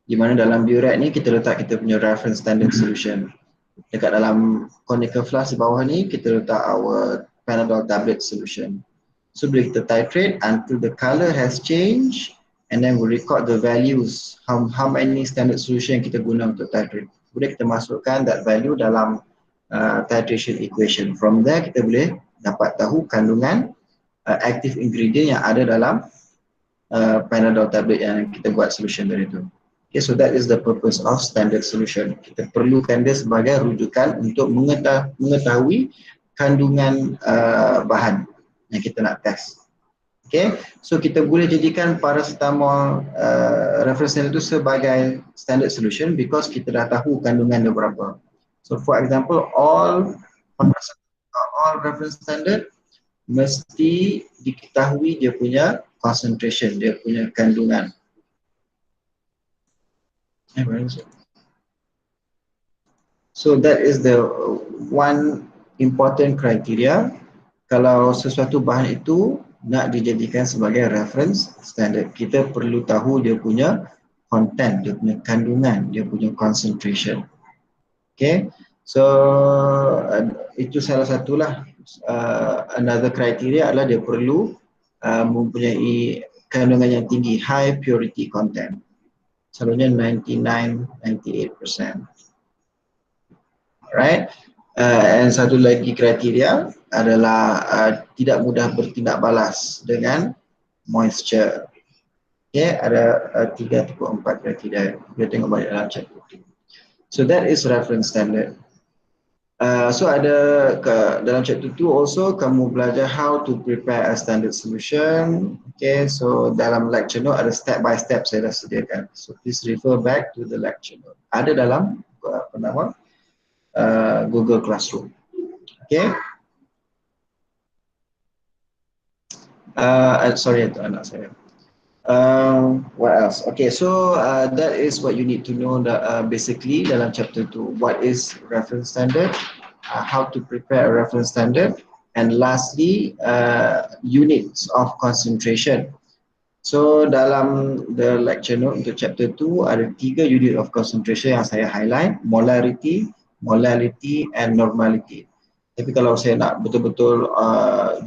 Di mana dalam burette ni kita letak kita punya reference standard solution. Dekat dalam conical flask di bawah ni kita letak our Panadol tablet solution. So bila kita titrate until the color has changed, and then we record the values, how many standard solution yang kita guna untuk titrate. Kemudian kita masukkan that value dalam titration equation. From there kita boleh dapat tahu kandungan active ingredient yang ada dalam Panadol tablet yang kita buat solution dari itu. Okay, so that is the purpose of standard solution. Kita perlukan dia sebagai rujukan untuk mengetahui kandungan bahan yang kita nak test. Okay, so kita boleh jadikan paracetamol reference standard itu sebagai standard solution because kita dah tahu kandungan dia berapa. So for example, all reference standard mesti diketahui dia punya concentration, dia punya kandungan. So that is the one important criteria. Kalau sesuatu bahan itu nak dijadikan sebagai reference standard, kita perlu tahu dia punya content, dia punya kandungan, dia punya concentration. Okay, so itu salah satulah another criteria adalah dia perlu mempunyai kandungan yang tinggi, high purity content. Selalunya 99-98%. Alright. And satu lagi kriteria adalah tidak mudah bertindak balas dengan moisture. Okay, ada 3 atau 4 kriteria. Kita tengok balik dalam chapter 2. So that is reference standard. So ada dalam chapter 2 also kamu belajar how to prepare a standard solution. Okay, so dalam lecture note ada step by step saya dah sediakan. So please refer back to the lecture note. Ada dalam Google Classroom. Okay. Sorry itu anak saya. What else? Okay, so that is what you need to know basically dalam chapter 2. What is reference standard? How to prepare a reference standard? And lastly, units of concentration. So dalam the lecture note untuk chapter 2 ada 3 unit of concentration yang saya highlight: molarity, molality, and normality. Tapi kalau saya nak betul-betul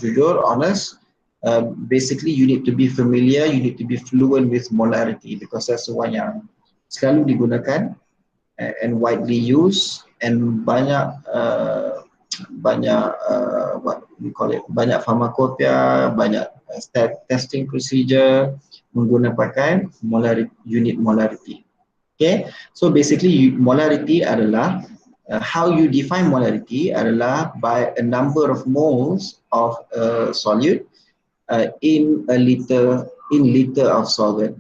jujur, honest, basically you need to be familiar, you need to be fluent with molarity because that's the one yang selalu digunakan and widely used, and banyak what we call it, banyak pharmacopoeia, banyak testing procedure menggunakan unit molarity. Okay, so basically molarity adalah how you define molarity adalah by a number of moles of solute in liter of solvent.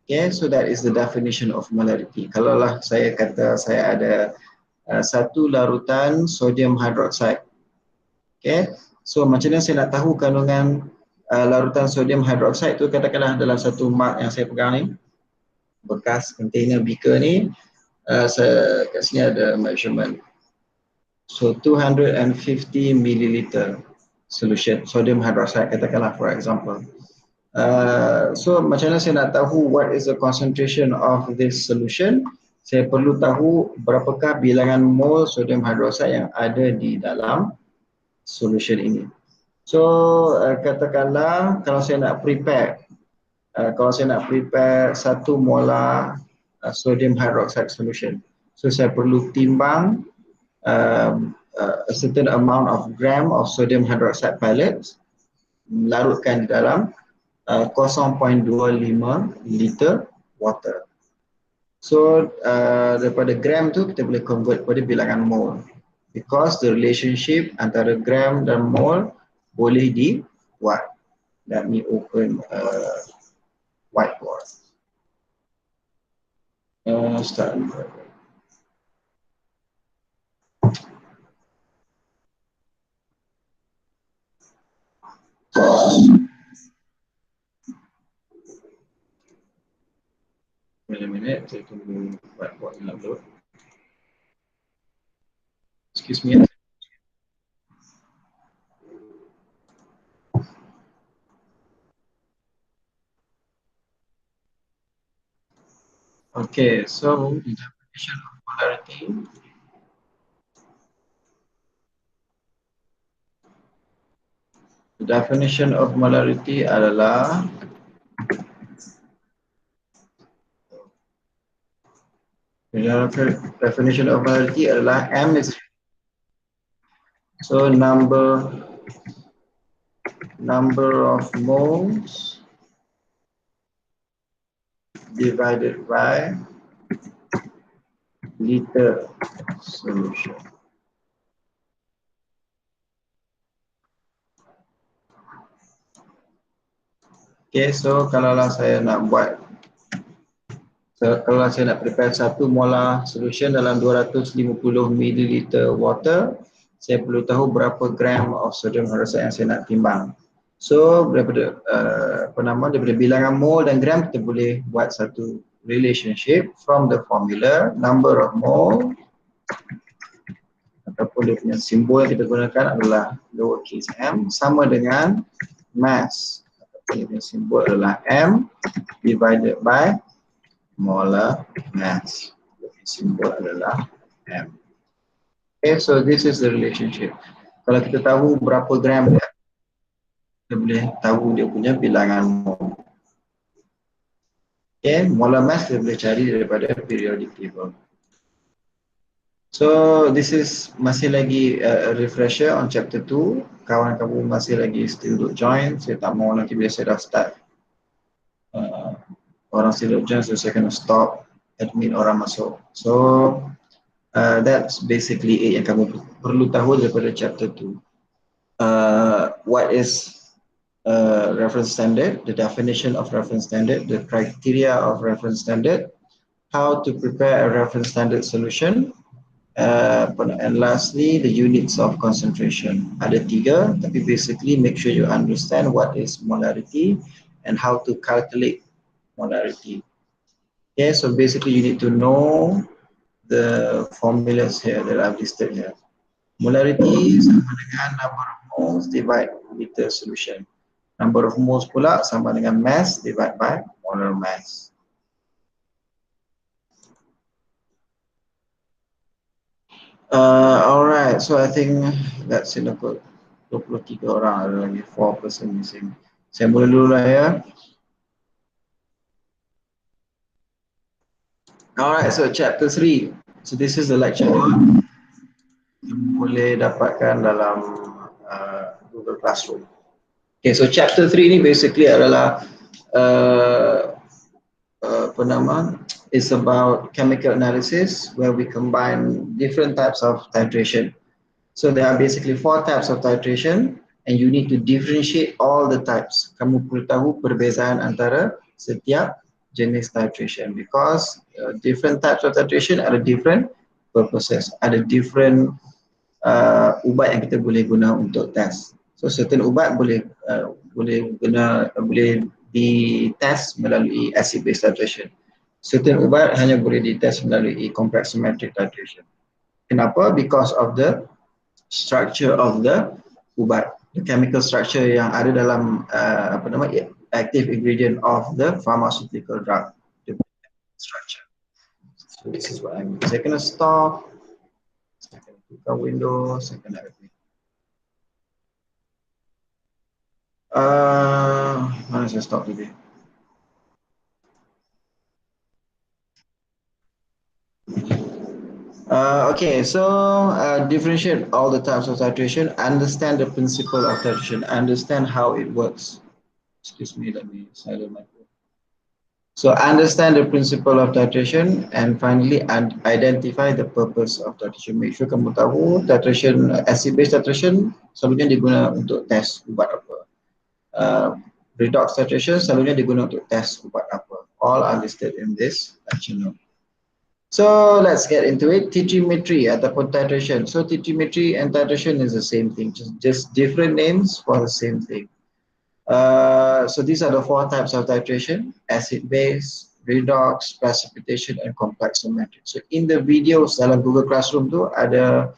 Okay, so that is the definition of molarity. Kalau lah saya kata saya ada satu larutan sodium hydroxide. Okay, so macam mana saya nak tahu kandungan larutan sodium hydroxide tu? Katakanlah dalam satu mug yang saya pegang ni, bekas container beaker ni, saya kat sini ada measurement. So 250 milliliter solution sodium hydroxide katakanlah for example. So macam mana saya nak tahu what is the concentration of this solution? Saya perlu tahu berapakah bilangan mol sodium hydroxide yang ada di dalam solution ini. So katakanlah kalau saya nak prepare 1 molar sodium hydroxide solution, so saya perlu timbang a certain amount of gram of sodium hydroxide pellets, larutkan di dalam 0.25 liter water. So daripada gram tu kita boleh convert pada bilangan mol because the relationship antara gram dan mol boleh dibuat. Let me open whiteboard. Start. Wait a minute, saya tunggu whiteboard nak load. Excuse me. Okay, so the definition of molarity. The definition of molarity adalah definition of molarity adalah M is so number of moles divided by liter solution. Okay, so kalaulah saya nak buat, kalau saya nak prepare 1 molar solution dalam 250 ml water, saya perlu tahu berapa gram of sodium hydroxide yang saya nak timbang. So daripada daripada bilangan mol dan gram, kita boleh buat satu relationship from the formula number of mole ataupun dia punya simbol yang kita gunakan adalah lowercase m sama dengan mass ataupun dia punya simbol adalah m divided by molar mass. Dia punya simbol adalah m. Okay, so this is the relationship. Kalau kita tahu berapa gram dia, kita boleh tahu dia punya bilangan mol. Okay, molar mass kita boleh cari daripada periodic table. So this is masih lagi a refresher on chapter 2. Kawan kamu masih lagi still duk join. Saya tak mau nanti bila saya dah start orang still duk join, so saya kena stop admit orang masuk. So that's basically it yang kamu perlu tahu daripada chapter 2. What is reference standard, the definition of reference standard, the criteria of reference standard, how to prepare a reference standard solution, and lastly the units of concentration. Ada 3, tapi basically make sure you understand what is molarity and how to calculate molarity. Okay, so basically you need to know the formulas here that I've listed here. Molarity sama dengan number of moles divide liter solution. Number of moles pula sama dengan mass divide by molar mass. Alright, so I think that's enough. 23 orang, ada lagi 4 person missing. Saya mula dulu lah ya. Alright, so chapter 3. So this is the lecture note yang boleh dapatkan dalam Google Classroom. Okay, so chapter 3 ni basically adalah apa nama, it's about chemical analysis where we combine different types of titration. So there are basically 4 types of titration and you need to differentiate all the types. Kamu perlu tahu perbezaan antara setiap jenis titration because different types of titration ada different purposes, ada different ubat yang kita boleh guna untuk test. So certain ubat boleh ditest melalui acid base titration. Certain ubat hanya boleh ditest melalui complex symmetric titration. Kenapa? Because of the structure of the ubat, the chemical structure yang ada dalam active ingredient of the pharmaceutical drug, the structure. So this is what I'm doing. Saya kena stop, saya kena buka window, saya kena admit. Mana saya stop tadi? Okay, so differentiate all the types of titration, understand the principle of titration, understand how it works. Excuse me, let me silence my phone. So understand the principle of titration and finally identify the purpose of titration. Make sure kamu tahu titration, acid-base titration selalunya digunakan untuk test ubat apa. Redox titration selalunya digunakan untuk test ubat apa. All are listed in this lecture note. So let's get into it. Titrimetry ataupun titration. So titrimetry and titration is the same thing, just different names for the same thing. So these are the 4 types of titration: acid-base, redox, precipitation, and complex symmetric. So in the videos dalam Google Classroom tu ada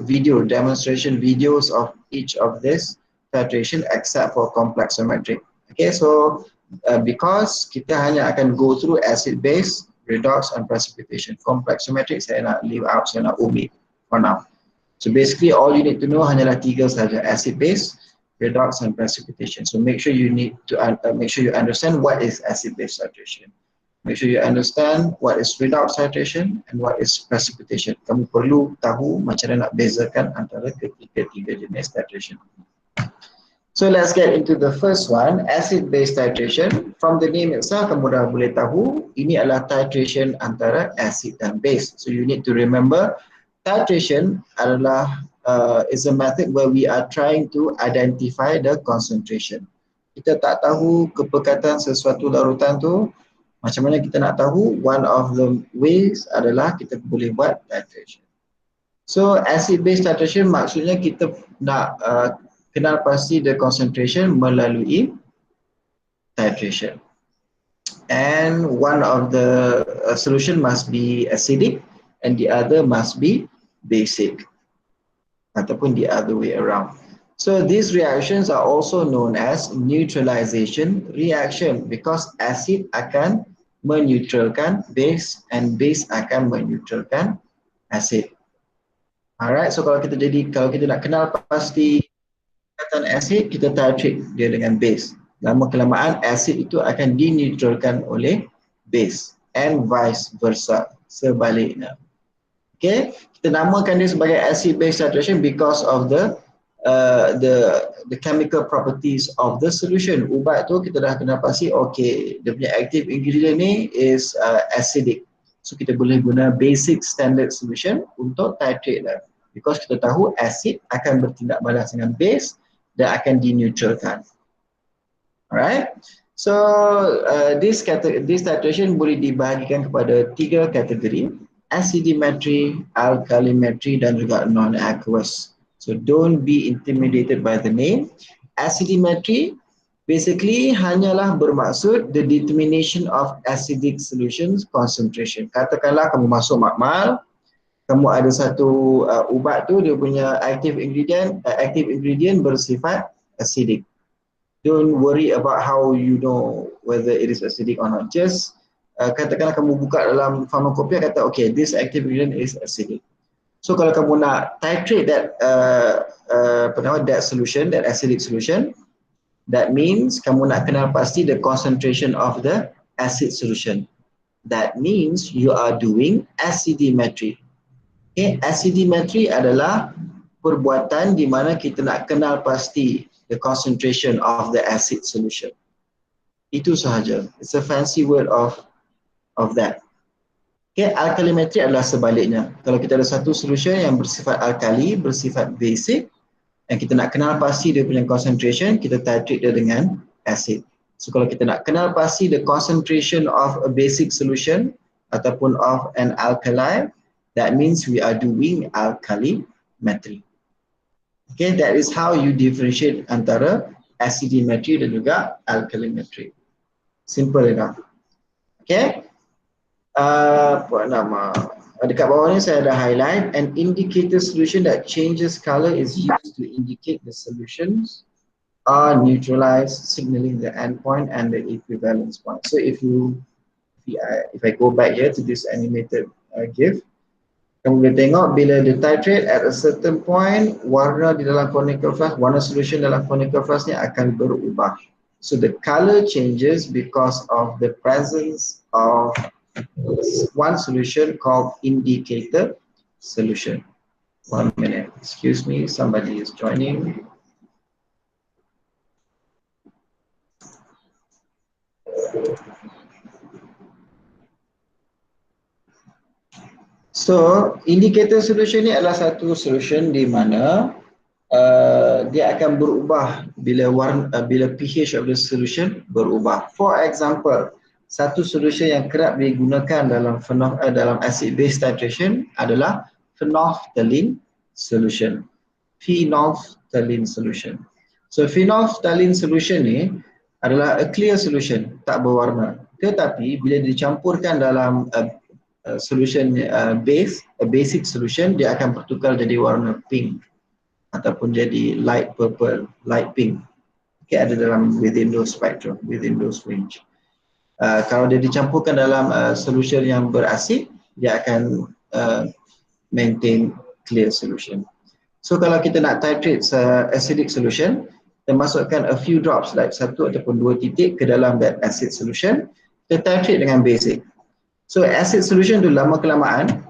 video demonstration videos of each of this titration except for complex symmetric. Okay, so because kita hanya akan go through acid base, redox and precipitation. Complexometric saya nak leave out, saya nak omit for now. So basically all you need to know hanyalah tiga saja, acid base, redox and precipitation. So make sure you need to make sure you understand what is acid base titration. Make sure you understand what is redox titration and what is precipitation. Kamu perlu tahu macam mana nak bezakan antara ketiga jenis titration. So let's get into the first one, acid-base titration. From the name itself, kamu dah boleh tahu ini adalah titration antara acid dan base. So you need to remember, titration adalah is a method where we are trying to identify the concentration. Kita tak tahu kepekatan sesuatu larutan tu, macam mana kita nak tahu? One of the ways adalah kita boleh buat titration. So acid-base titration maksudnya kita nak kenal pasti the concentration melalui titration. And one of the solution must be acidic and the other must be basic, ataupun the other way around. So these reactions are also known as neutralization reaction because acid akan meneutralkan base and base akan meneutralkan acid. Alright, so kalau kita nak kenal pasti kepekatan acid, kita titrate dia dengan base. Lama kelamaan acid itu akan dineutralkan oleh base and vice versa, sebaliknya. Okay, kita namakan dia sebagai acid base titration because of the chemical properties of the solution. Ubat tu kita dah kenal pasti, okay, dia punya active ingredient ni is acidic. So kita boleh guna basic standard solution untuk titrate dah. Because kita tahu acid akan bertindak balas dengan base dan akan dineutralkan. Alright. So this titration boleh dibahagikan kepada tiga kategori: acidimetry, alkalimetry dan juga non-aqueous. So don't be intimidated by the name. Acidimetry basically hanyalah bermaksud the determination of acidic solutions concentration. Katakanlah kamu masuk makmal, kamu ada satu ubat tu, dia punya active ingredient bersifat acidic. Don't worry about how you know whether it is acidic or not. Just katakanlah kamu buka dalam pharmacopoeia, kata okay, this active ingredient is acidic. So kalau kamu nak titrate that that solution, that acidic solution, that means kamu nak kenal pasti the concentration of the acid solution. That means you are doing acidimetry. Okay, acidimetry adalah perbuatan di mana kita nak kenal pasti the concentration of the acid solution. Itu sahaja. It's a fancy word of that. Okay, alkalimetry adalah sebaliknya. Kalau kita ada satu solution yang bersifat alkali, bersifat basic, dan kita nak kenal pasti dia punya concentration, kita titrate dia dengan acid. So kalau kita nak kenal pasti the concentration of a basic solution ataupun of an alkali, that means we are doing alkalimetry. Okay, that is how you differentiate antara acidimetry dan juga alkalimetry. Simple enough. Okay. Apa nama? Dekat bawah ni saya ada highlight. An indicator solution that changes color is used to indicate the solutions are neutralized, signaling the endpoint and the equivalence point. So if I go back here to this animated GIF, kamu boleh tengok bila dia titrate at a certain point, warna di dalam conical flask, warna solution dalam conical flask ni akan berubah. So the color changes because of the presence of one solution called indicator solution. 1 minute, excuse me, somebody is joining. So indicator solution ni adalah satu solution di mana dia akan berubah bila pH of the solution berubah. For example, satu solution yang kerap digunakan dalam acid base titration adalah phenolphthalein solution. Phenolphthalein solution. So phenolphthalein solution ni adalah a clear solution, tak berwarna. Tetapi bila dicampurkan dalam solution base, a basic solution, dia akan bertukar jadi warna pink ataupun jadi light purple, light pink. Okay, ada dalam within those spectrum, within those range. Kalau dia dicampurkan dalam solution yang berasid, dia akan maintain clear solution. So kalau kita nak titrate acidic solution, kita masukkan a few drops like 1 ataupun 2 titik ke dalam that acid solution, kita titrate dengan basic. So acid solution tu lama kelamaan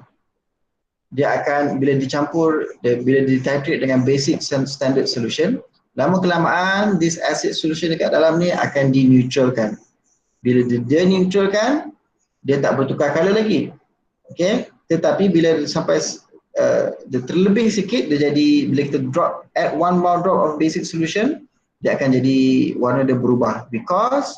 dia akan bila dicampur, bila dititrate dengan basic standard solution, lama kelamaan this acid solution dekat dalam ni akan dineutralkan. Bila dia neutralkan, dia tak bertukar color lagi. Okay, tetapi bila sampai dia terlebih sikit, dia jadi, bila kita add 1 more drop of basic solution, dia akan jadi warna dia berubah because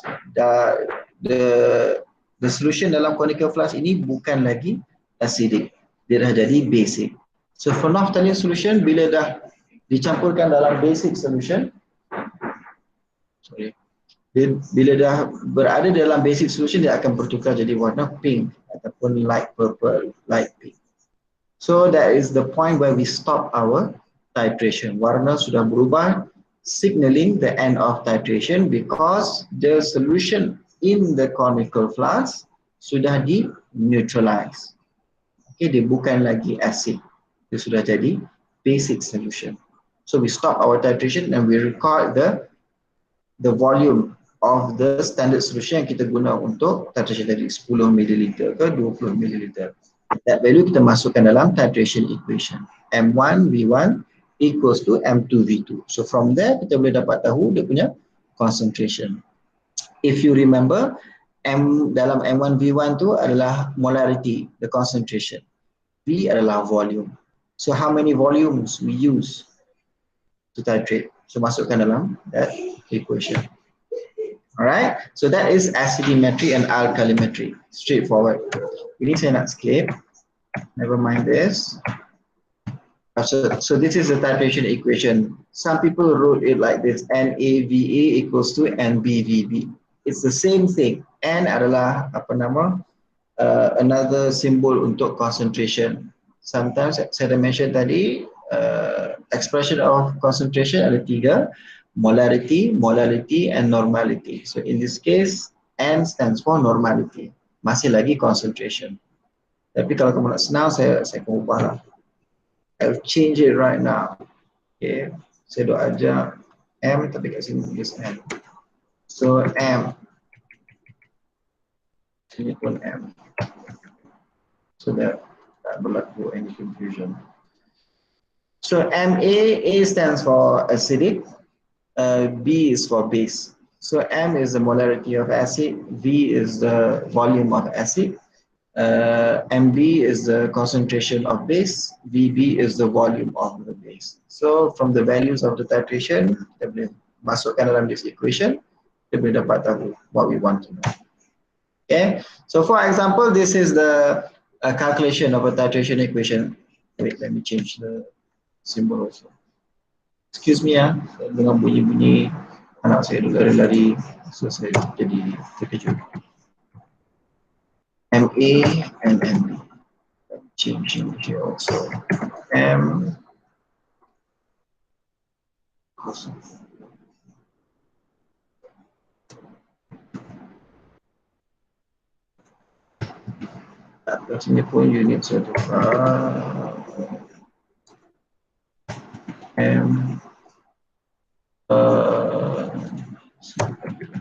the solution dalam conical flask ini bukan lagi acidic, dia dah jadi basic. So for naphthalene solution, bila dah dicampurkan dalam basic solution, bila dah berada dalam basic solution, dia akan bertukar jadi warna pink ataupun light purple, light pink. So that is the point where we stop our titration. Warna sudah berubah, signaling the end of titration because the solution in the conical flask sudah di-neutralize. Okay, dia bukan lagi acid, dia sudah jadi basic solution. So we stop our titration and we record the volume of the standard solution yang kita guna untuk titration tadi, 10 ml ke 20 ml. That value kita masukkan dalam titration equation. M1 V1 equals to M2 V2. So from there kita boleh dapat tahu dia punya concentration. If you remember, dalam M1 V1 tu adalah molarity, the concentration. V adalah volume. So how many volumes we use to titrate? So masukkan dalam that equation. Alright, so that is acidimetry and alkalimetry. Straightforward. Ini saya nak skip. Never mind this. So this is the titration equation. Some people wrote it like this: NaVa equals to NbVb. It's the same thing. N adalah apa nama? Another symbol untuk concentration. Sometimes saya dah mention tadi, expression of concentration ada 3. Molarity, molality and normality. So in this case, N stands for normality. Masih lagi concentration. Tapi kalau kamu nak senang, saya akan ubah lah. I'll change it right now. Okay, saya dah ajar M tapi kat sini tulis N. So M. Sini pun M. So that tak berlaku any confusion. So Ma, A stands for acidic. B is for base. So M is the molarity of acid, V is the volume of acid, Mb is the concentration of base, Vb is the volume of the base. So from the values of the titration, kita boleh masukkan dalam this equation, kita boleh dapat tahu what we want to know. Okay, so for example, this is the calculation of a titration equation. Wait, let me change the symbol also. Excuse me ya, saya dengar bunyi-bunyi anak saya dulu lari-lari, so saya jadi terkejut. Ma and Mb. Change here also. M. Kat sini pun unit saya tukar. M.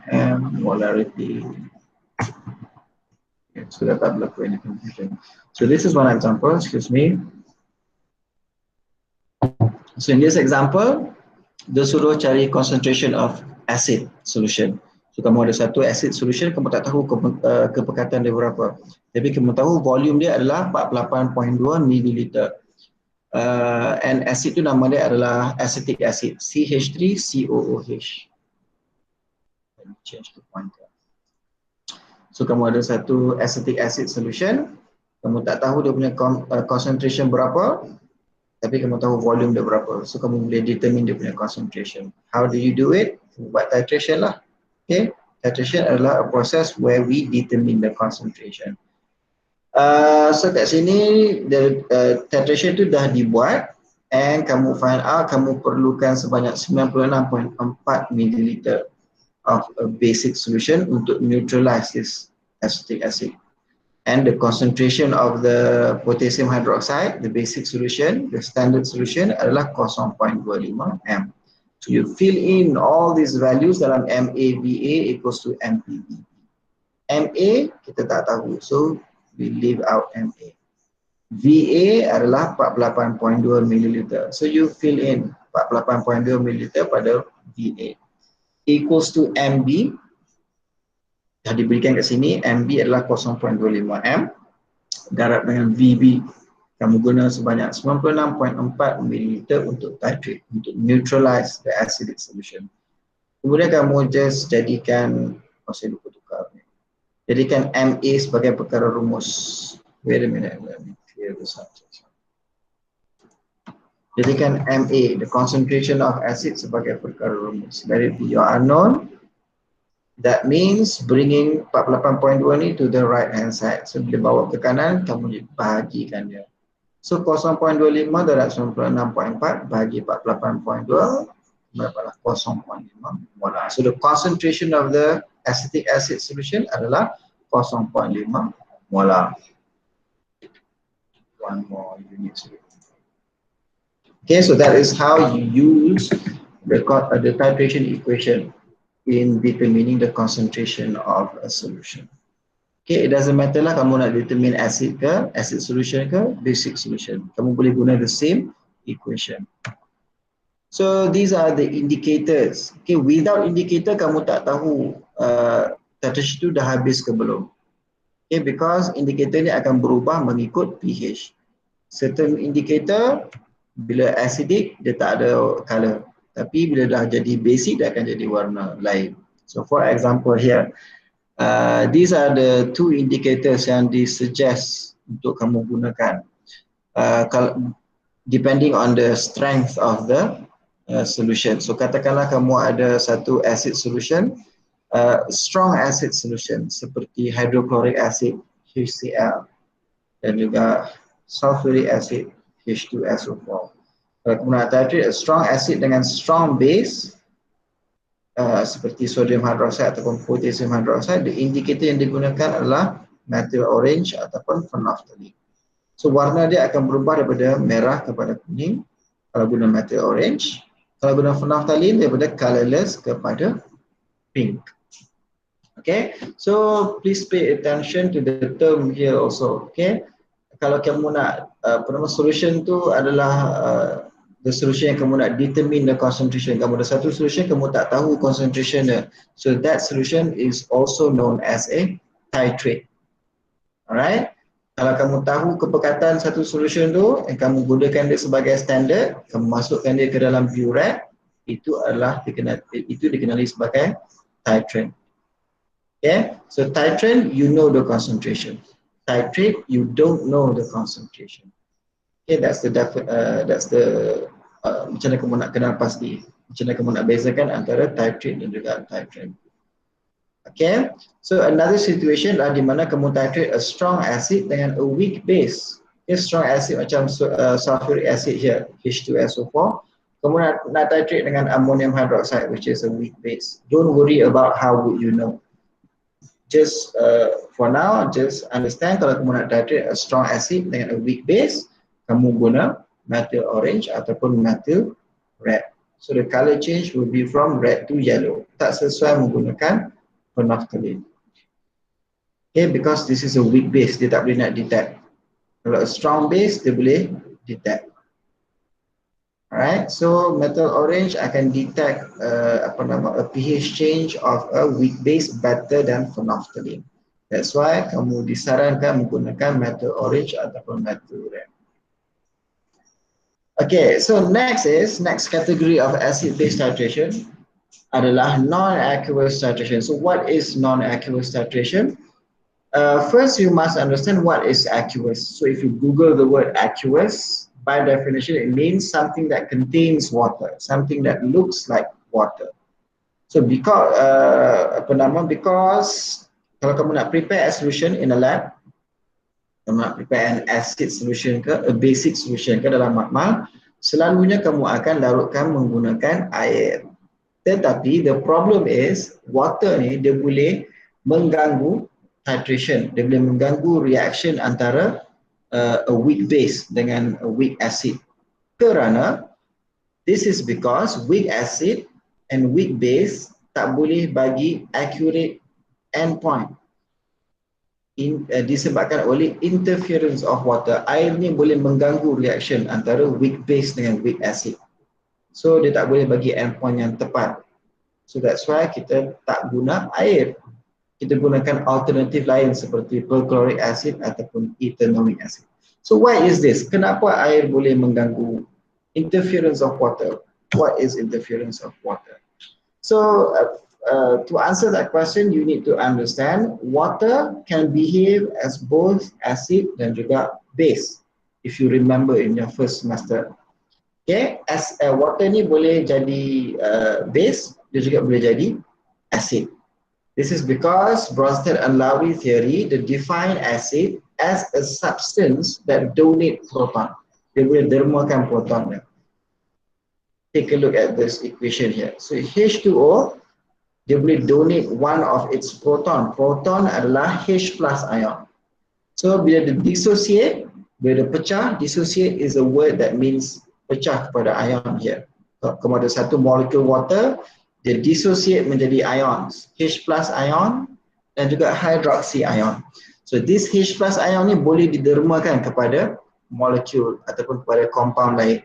M molarity. Okay, so that tak berlaku any confusion. So this is one example, excuse me. So in this example, dia suruh cari concentration of acid solution. So kamu ada satu acid solution, kamu tak tahu kepekatan dia berapa. Tapi kamu tahu volume dia adalah 48.2 ml. And acid tu nama dia adalah acetic acid, CH3COOH. Let me change the pointer. So kamu ada satu acetic acid solution, kamu tak tahu dia punya concentration berapa, tapi kamu tahu volume dia berapa. So kamu boleh determine dia punya concentration. How do you do it? Buat titration lah. Okay, titration adalah a process where we determine the concentration. So kat sini the titration tu dah dibuat. and kamu find out kamu perlukan sebanyak 96.4 ml of a basic solution untuk neutralize this acetic acid. And the concentration of the potassium hydroxide, the basic solution, the standard solution adalah 0.25 m. So you fill in all these values dalam MAVA equals to MPV. MA kita tak tahu, so we leave out MA. VA adalah 48.2 ml. So you fill in 48.2 ml pada VA. Equals to MB. Dah diberikan kat sini, MB adalah 0.25 m. Darab dengan VB. Kamu guna sebanyak 96.4 ml untuk titrate, untuk neutralize the acidic solution. Kemudian kamu just jadikan, saya lupa tukar ni. Jadikan MA sebagai perkara rumus. Wait a minute, let me clear this up. Jadikan MA, the concentration of acid sebagai perkara rumus. Let it be your unknown. That means bringing 48.2 ni to the right hand side. So bila bawa ke kanan, kamu bahagikan dia. So 0.25 darab 96.4 bagi 48.2 dapatlah 0.5 molar. So the concentration of the acetic acid solution adalah 0.5 molar. One more unit. Okay, so that is how you use the titration equation in determining the concentration of a solution. Okay, it doesn't matter lah kamu nak determine acid ke, acid solution ke, basic solution. Kamu boleh guna the same equation. So these are the indicators. Okay, without indicator kamu tak tahu titration itu dah habis ke belum. Okay, because indicator ni akan berubah mengikut pH. Certain indicator bila acidic dia tak ada color. Tapi bila dah jadi basic dia akan jadi warna lain. So for example here, these are the two indicators yang disuggest untuk kamu gunakan. Depending on the strength of the solution. So katakanlah kamu ada satu acid solution, strong acid solution seperti hydrochloric acid HCl dan juga sulfuric acid H2SO4. Kalau kamu nak titrate a strong acid dengan strong base seperti sodium hydroxide ataupun potassium hydroxide, the indicator yang digunakan adalah methyl orange ataupun phenolphthalein. So warna dia akan berubah daripada merah kepada kuning kalau guna methyl orange, kalau guna phenolphthalein daripada colorless kepada pink. Okay, so please pay attention to the term here also. Okay, kalau kamu nak solution tu adalah the solution yang kamu nak determine the concentration. Kamu ada satu solution, kamu tak tahu concentration dia. So that solution is also known as a titrate. Alright. Kalau kamu tahu kepekatan satu solution tu, yang kamu gunakan dia sebagai standard, kamu masukkan dia ke dalam burette, itu dikenali sebagai titrant. Okay. So titrant, you know the concentration. Titrate, you don't know the concentration. Okay, that's the macam mana kamu nak kenal pasti, macam mana kamu nak bezakan antara titrate dan juga titrant. Okay, so another situation adalah di mana kamu titrate a strong acid dengan a weak base. Okay, strong acid macam sulfuric acid here, H2SO4. Kamu nak titrate dengan ammonium hydroxide, which is a weak base. Don't worry about how would you know. Just for now, just understand kalau kamu nak titrate a strong acid dengan a weak base, kamu guna methyl orange ataupun methyl red. So the color change will be from red to yellow. Tak sesuai menggunakan phenolphthalein. Okay, because this is a weak base, dia tak boleh nak detect. Kalau a strong base, dia boleh detect. Alright, so methyl orange akan detect a pH change of a weak base better than phenolphthalein. That's why kamu disarankan menggunakan methyl orange ataupun methyl red. Okay, so next category of acid-base titration adalah non-aqueous titration. So what is non-aqueous titration? First, you must understand what is aqueous. So if you Google the word aqueous, by definition, it means something that contains water, something that looks like water. So because kalau kamu nak prepare a solution in a lab, kamu nak prepare an acid solution ke, a basic solution ke dalam makmal, selalunya kamu akan larutkan menggunakan air. Tetapi the problem is water ni dia boleh mengganggu titration, dia boleh mengganggu reaction antara a weak base dengan a weak acid. Kerana this is because weak acid and weak base tak boleh bagi accurate endpoint. Disebabkan oleh interference of water. Air ni boleh mengganggu reaction antara weak base dengan weak acid. So dia tak boleh bagi endpoint yang tepat. So that's why kita tak guna air. Kita gunakan alternatif lain seperti perchloric acid ataupun ethanoic acid. So why is this? Kenapa air boleh mengganggu interference of water? What is interference of water? So to answer that question, you need to understand water can behave as both acid dan juga base. If you remember in your first semester. Okay, as water ni boleh jadi base, dia juga boleh jadi acid. This is because Bronsted and Lowry theory, they define acid as a substance that donate proton. Dia boleh dermakan proton dia. Take a look at this equation here. So H2O, dia boleh donate one of its proton. Proton adalah H plus ion. So bila dia dissociate, bila dia pecah, dissociate is a word that means pecah kepada ion here. Kepada satu molekul water, dia dissociate menjadi ions, H plus ion dan juga hydroxy ion. So this H plus ion ni boleh didermakan kepada molekul ataupun kepada compound lain.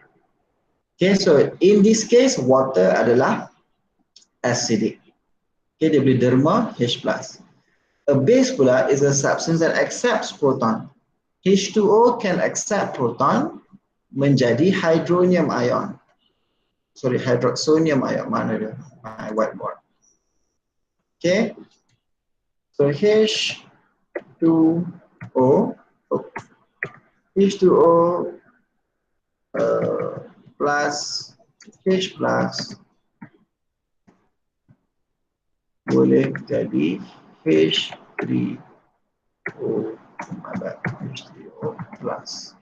Okay, so in this case, water adalah acidic. Okay, dia boleh derma H plus. A base pula is a substance that accepts proton. H2O can accept proton menjadi hydronium ion. Sorry, hydroxonium ion. Mana dia? My whiteboard. Okay. So H2O plus H plus boleh jadi H3O plus.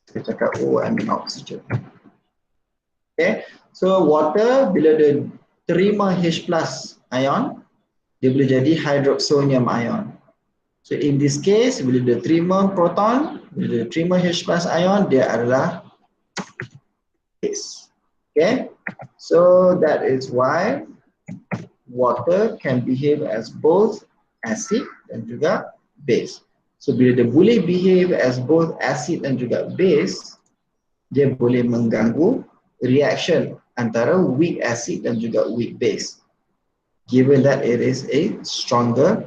Saya cakap O, I mean oxygen. Okay, so water bila dia terima H plus ion, dia boleh jadi hydroxonium ion. So in this case, bila dia terima proton, bila dia terima H plus ion, dia adalah base. Okay, so that is why water can behave as both acid dan juga base. So bila dia boleh behave as both acid dan juga base, dia boleh mengganggu reaction antara weak acid dan juga weak base. Given that it is a stronger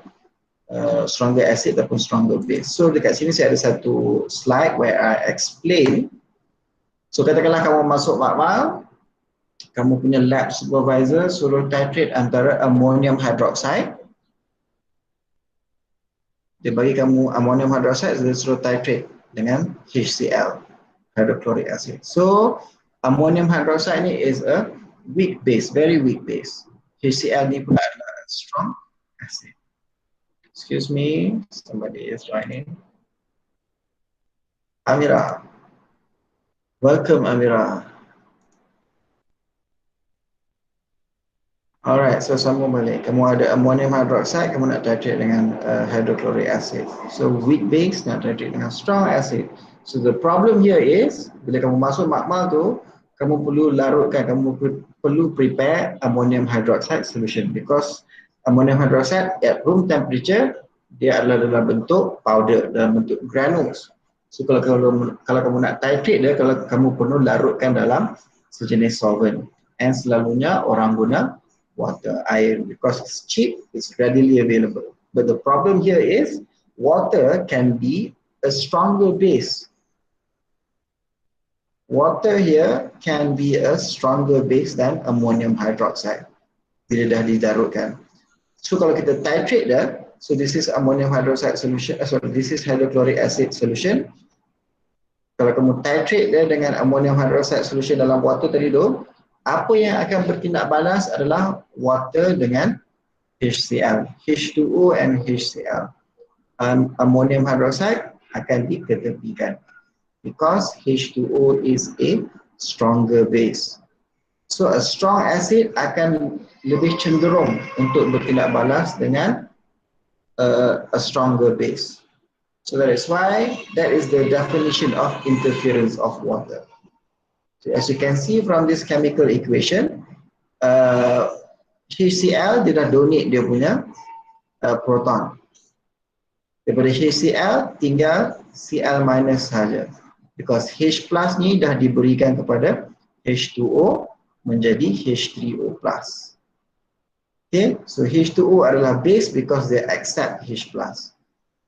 acid ataupun stronger base. So dekat sini saya ada satu slide where I explain. So katakanlah kamu masuk makmal, kamu punya lab supervisor suruh titrate antara ammonium hydroxide. Dia bagi kamu ammonium hydroxide, dia suruh titrate dengan HCl, hydrochloric acid. So ammonium hydroxide ni is a weak base, very weak base. HCl ni pula adalah strong acid. Excuse me, somebody is joining. Amira. Welcome Amira. Alright, so sambung balik. Kamu ada ammonium hydroxide, kamu nak titrate dengan hydrochloric acid. So weak base nak titrate dengan strong acid. So the problem here is, bila kamu masuk makmal tu, kamu perlu larutkan, kamu perlu prepare ammonium hydroxide solution because ammonium hydroxide at room temperature dia adalah dalam bentuk powder, dalam bentuk granules. So kalau kamu nak titrate dia, kalau kamu perlu larutkan dalam sejenis solvent. And selalunya orang guna water, air, because it's cheap, it's readily available. But the problem here is water can be a stronger base. Water here can be a stronger base than ammonium hydroxide bila dah dilarutkan. So kalau kita titrate dia, so this is ammonium hydroxide solution, sorry, this is hydrochloric acid solution. Kalau kamu titrate dia dengan ammonium hydroxide solution dalam water tadi tu, apa yang akan bertindak balas adalah water dengan HCl, H2O and HCl. Ammonium hydroxide akan diketepikan. because H2O is a stronger base. So a strong acid akan lebih cenderung untuk bertindak balas dengan a stronger base. So that is why that is the definition of interference of water. So as you can see from this chemical equation, HCl dia dah donate dia punya proton. Daripada HCl tinggal Cl minus saja. Because H plus ni dah diberikan kepada H2O menjadi H3O plus. Okay, so H2O adalah base because they accept H plus.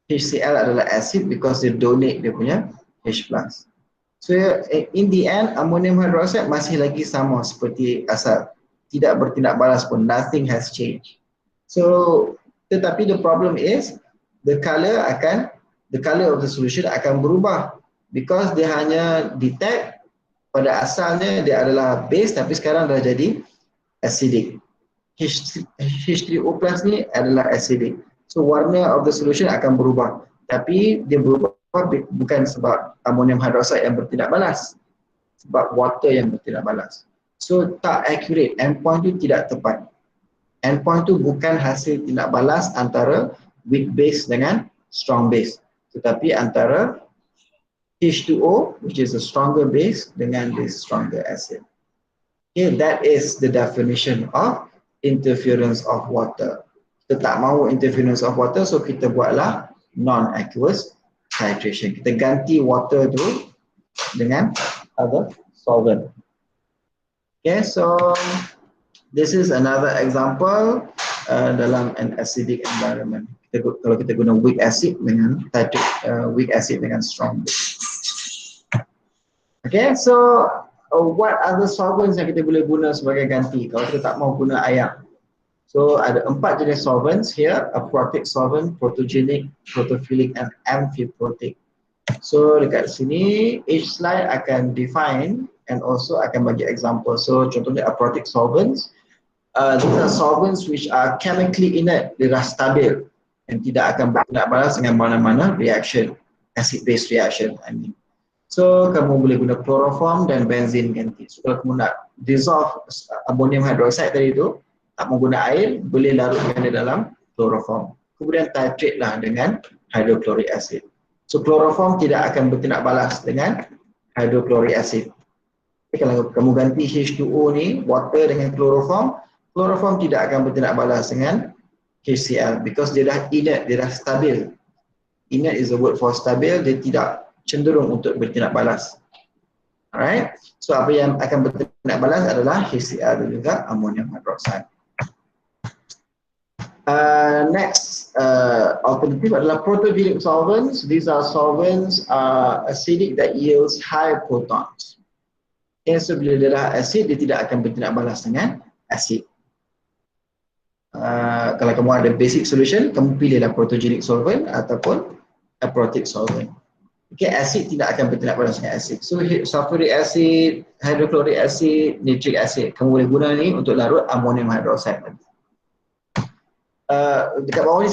HCl adalah acid because they donate dia punya H plus. So in the end, ammonium hydroxide masih lagi sama seperti asal. Tidak bertindak balas pun, nothing has changed. So tetapi the problem is the color of the solution akan berubah because dia hanya detect pada asalnya dia adalah base tapi sekarang dah jadi acidic. H3O plus ni adalah acidic. So warna of the solution akan berubah. Tapi dia berubah bukan sebab ammonium hydroxide yang bertindak balas, sebab water yang bertindak balas. So tak accurate, endpoint tu tidak tepat. Endpoint tu bukan hasil tindak balas antara weak base dengan strong base, tetapi antara H2O which is a stronger base dengan this stronger acid. Okay, that is the definition of interference of water. Kita tak mahu interference of water, so kita buatlah non-aqueous titration. Kita ganti water tu dengan other solvent. Okay, so this is another example dalam an acidic environment. Kalau kita guna weak acid dengan weak acid dengan strong base. Okay, so what other solvents yang kita boleh guna sebagai ganti kalau kita tak mau guna air? So ada 4 jenis solvents here: aprotic solvent, protogenic, protophilic and amphiprotic. So dekat sini each slide akan define and also akan bagi example. So contohnya aprotic solvents, these are solvents which are chemically inert, dia dah stabil dan tidak akan bertindak balas dengan mana-mana reaction, acid base reaction I mean. So kamu boleh guna chloroform dan benzene ganti. So kalau kamu nak dissolve ammonium hydroxide tadi tu, tak mau guna air, boleh larutkan di dalam chloroform. Kemudian titrate lah dengan hydrochloric acid. So chloroform tidak akan bertindak balas dengan hydrochloric acid. Kalau kamu ganti H2O ni, water dengan chloroform, chloroform tidak akan bertindak balas dengan HCl because dia dah inert, dia dah stabil. Inert is the word for stabil, dia tidak cenderung untuk bertindak balas. Alright, so apa yang akan bertindak balas adalah HCl dan juga ammonium hydroxide. Next alternative adalah protophilic solvents. These are solvents acidic that yields high protons. Okay, so bila dia dah acid, dia tidak akan bertindak balas dengan acid. Kalau kamu ada basic solution, kamu pilihlah protogenic solvent ataupun aprotic solvent. Okay, acid tidak akan bertindak balas dengan acid. So sulfuric acid, hydrochloric acid, nitric acid, kamu boleh guna ni untuk larut ammonium hydroxide. Dekat bawah ni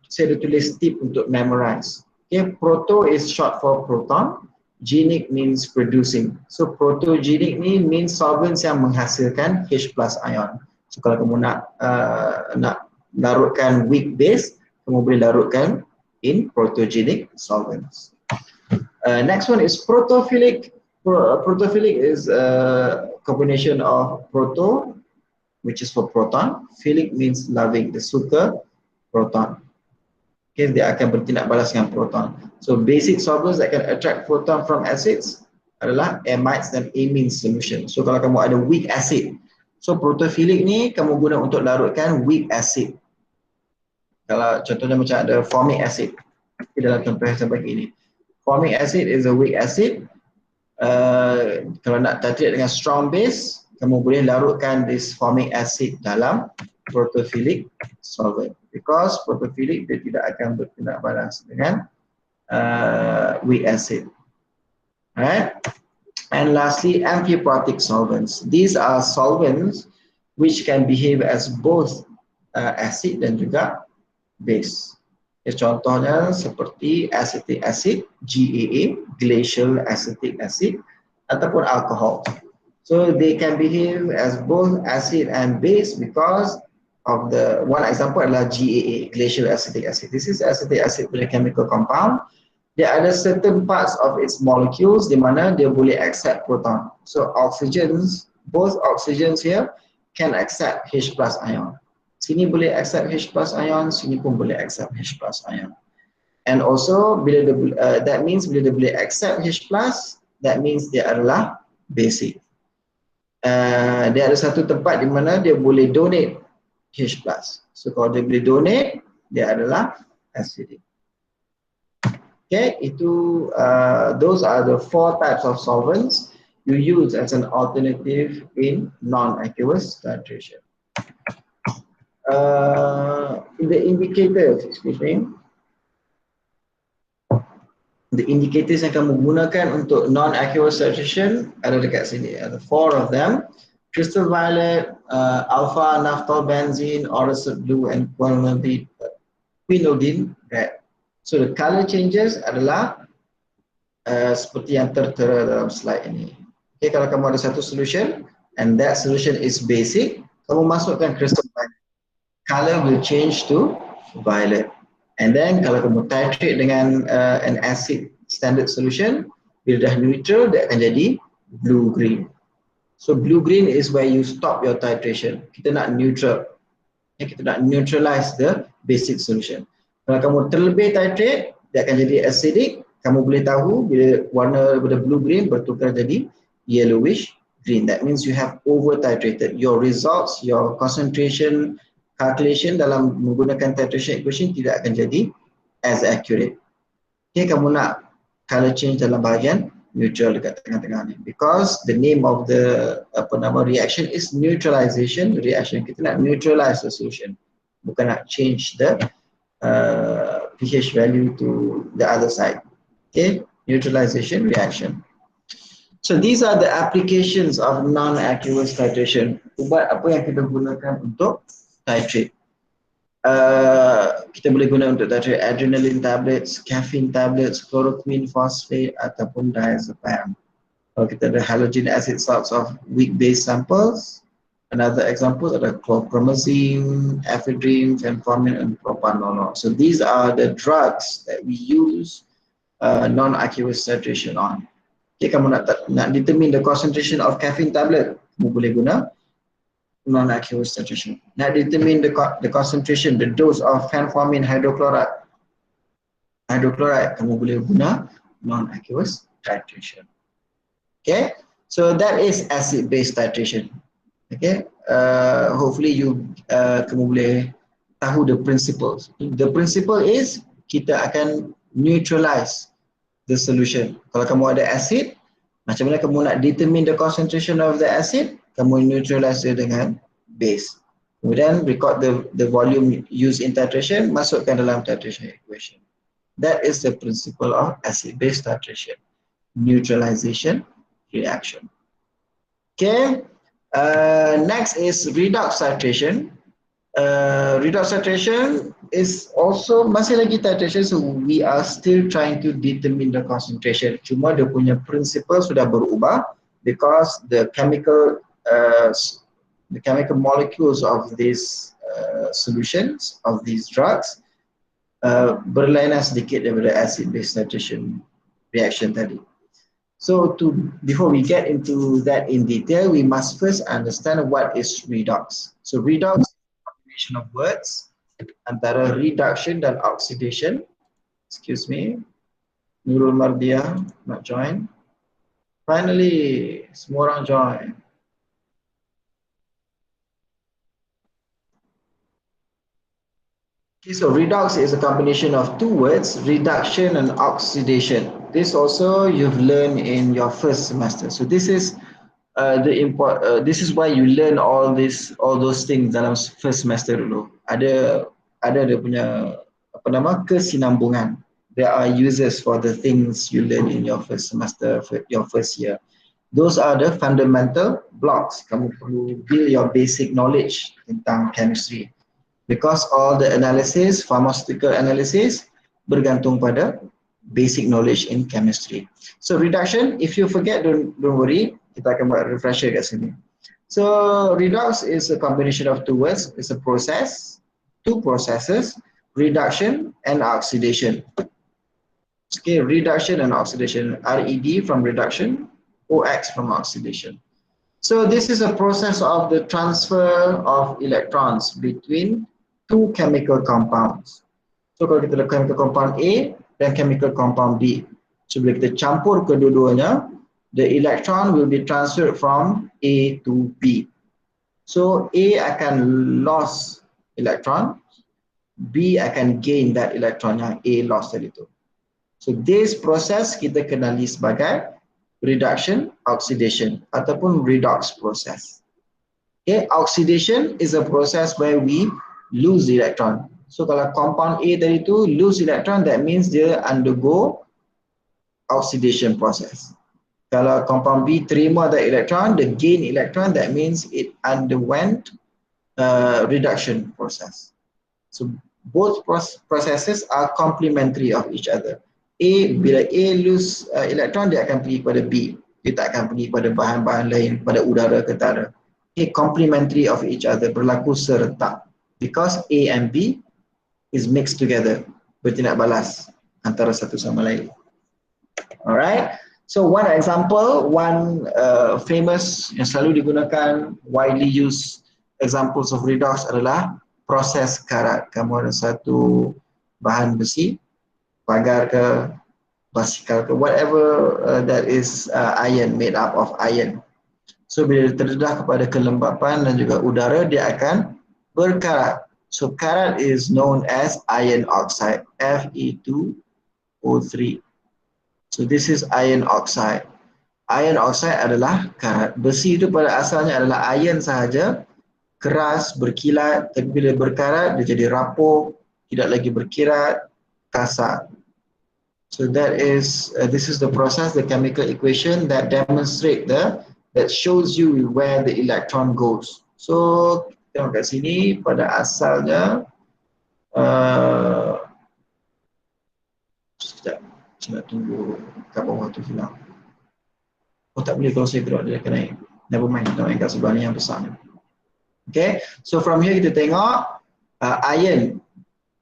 saya tulis tip untuk memorize. Okay, proto is short for proton, genic means producing. So protogenic ni means solvents yang menghasilkan H plus ion. So kalau kamu nak larutkan weak base, kamu boleh larutkan in protogenic solvents. Next one is protophilic. Protophilic is a combination of proto, which is for proton. Philic means loving, dia suka proton. Okay, dia akan bertindak balas dengan proton. So basic solvents that can attract proton from acids adalah amides dan amines solution. So kalau kamu ada weak acid, so protophilic ni kamu guna untuk larutkan weak acid. Kalau contohnya macam ada formic acid, dalam contoh seperti ini. Formic acid is a weak acid. Kalau nak titrate dengan strong base, kamu boleh larutkan this formic acid dalam protophilic solvent. Because protophilic dia tidak akan bertindak balas dengan weak acid. Alright. And lastly, amphiprotic solvents. These are solvents which can behave as both acid dan juga base. Contohnya seperti acetic acid, GAA, glacial acetic acid, ataupun alcohol. So they can behave as both acid and base because of the one example adalah GAA, glacial acetic acid. This is acetic acid punya chemical compound. There are certain parts of its molecules di mana dia boleh accept proton. So oxygens, both oxygens here can accept H plus ion. Sini boleh accept H plus ion, sini pun boleh accept H plus ion. And also bila dia, that means bila dia boleh accept H plus, that means dia adalah basic. Dia ada satu tempat di mana dia boleh donate H plus. So kalau dia boleh donate, dia adalah acidic. Okay, itu those are the 4 types of solvents you use as an alternative in non-aqueous titration. The indicators, excuse me, the indicators yang kamu gunakan untuk non-aqueous titration ada dekat sini. Ada 4 of them: crystal violet, alpha naphthol benzene, orosite blue, and quinolidine red. So the color changes adalah seperti yang tertera dalam slide ini. Okay, kalau kamu ada satu solution and that solution is basic, kamu masukkan crystal violet, color will change to violet. And then kalau kamu titrate dengan an acid standard solution, bila dah neutral, dia akan jadi blue-green. So blue-green is where you stop your titration. Kita nak neutral. Kita nak neutralize the basic solution. Kalau kamu terlebih titrate, dia akan jadi acidic. Kamu boleh tahu bila warna daripada blue-green bertukar jadi yellowish green. That means you have over titrated. Your results, your concentration calculation dalam menggunakan titration equation tidak akan jadi as accurate. Okay, kamu nak color change dalam bahagian neutral dekat tengah-tengah ni. Because the name of the reaction is neutralization reaction. Kita nak neutralize the solution. Bukan nak change the pH value to the other side. Okay, neutralization reaction. So these are the applications of non-aqueous titration. Ubat apa yang kita gunakan untuk titrate? Kita boleh guna untuk titrate adrenaline tablets, caffeine tablets, chloroquine phosphate ataupun diazepam. Kalau kita ada halogen acid salts of weak base samples, another example adalah chlorpromazine, ephedrine, fenformin, and propanolol. So these are the drugs that we use non-aqueous titration on. Okay, kamu nak determine the concentration of caffeine tablet, kamu boleh guna non-aqueous titration. Nak determine the concentration, the dose of fenformin hydrochloride, kamu boleh guna non-aqueous titration. Okay, so that is acid-based titration. Okay, hopefully kamu boleh tahu the principles. The principle is kita akan neutralize the solution. Kalau kamu ada acid, macam mana kamu nak determine the concentration of the acid? Kamu neutralize dia dengan base. Kemudian record the volume used in titration, masukkan dalam titration equation. That is the principle of acid-based titration. Neutralization reaction. Okay. Next is redox titration. Redox titration is also masih lagi titration, so we are still trying to determine the concentration. Cuma dia punya principle sudah berubah because the chemical molecules of these solutions of these drugs berlainan sedikit daripada acid-based titration reaction tadi. So before we get into that in detail, we must first understand what is redox. So redox is a combination of words antara reduction dan oxidation. Excuse me, Nurul Mardia not join. Finally, semua orang join. Okay, so redox is a combination of 2 words, reduction and oxidation. This also you've learned in your first semester. So this is this is why you learn all those things dalam first semester dulu. Ada dia punya kesinambungan. There are uses for the things you learn in your first semester, your first year. Those are the fundamental blocks. Kamu perlu build your basic knowledge tentang chemistry. Because all the analysis, pharmaceutical analysis bergantung pada basic knowledge in chemistry. So reduction, if you forget, don't worry, kita akan buat refresher kat sini. So redox is a combination of two words. It's a process, two processes, reduction and oxidation. Okay, reduction and oxidation, RED from reduction, OX from oxidation. So this is a process of the transfer of electrons between two chemical compounds. So kalau kita ada chemical compound A dan chemical compound B, so bila kita campur kedua-duanya, the electron will be transferred from A to B. So A akan lost electron, B akan gain that electron yang A lost tadi tu. So this process kita kenali sebagai reduction, oxidation ataupun redox process. Okay, oxidation is a process where we lose electron. So kalau compound A tadi tu lose electron, that means dia undergo oxidation process. Kalau compound B terima the electron, the gain electron, that means it underwent reduction process. So both processes are complementary of each other. Bila A lose electron, dia akan pergi kepada B. Dia tak akan pergi kepada bahan-bahan lain, pada udara ke tak. Okay, complementary of each other, berlaku serentak. Because A and B is mixed together, bertindak balas antara satu sama lain. Alright, so one example, one famous yang selalu digunakan, widely used examples of redox adalah proses karat. Kamu ada satu bahan besi, pagar ke, basikal ke, whatever that is iron, made up of iron. So bila terdedah kepada kelembapan dan juga udara, dia akan berkarat. So karat is known as iron oxide, Fe2O3. So this is iron oxide. Iron oxide adalah karat. Besi itu pada asalnya adalah iron sahaja, keras, berkilat, tapi bila berkarat dia jadi rapuh, tidak lagi berkirat, kasar. So that is this is the process, the chemical equation that demonstrate that shows you where the electron goes. So tengok kat sini, pada asalnya sekejap, saya nak tunggu kat bawah tu hilang. Oh tak boleh, kalau saya gerak dia akan naik. Never mind, kita main kat sebelah ni yang besar ni. Okay, so from here kita tengok iron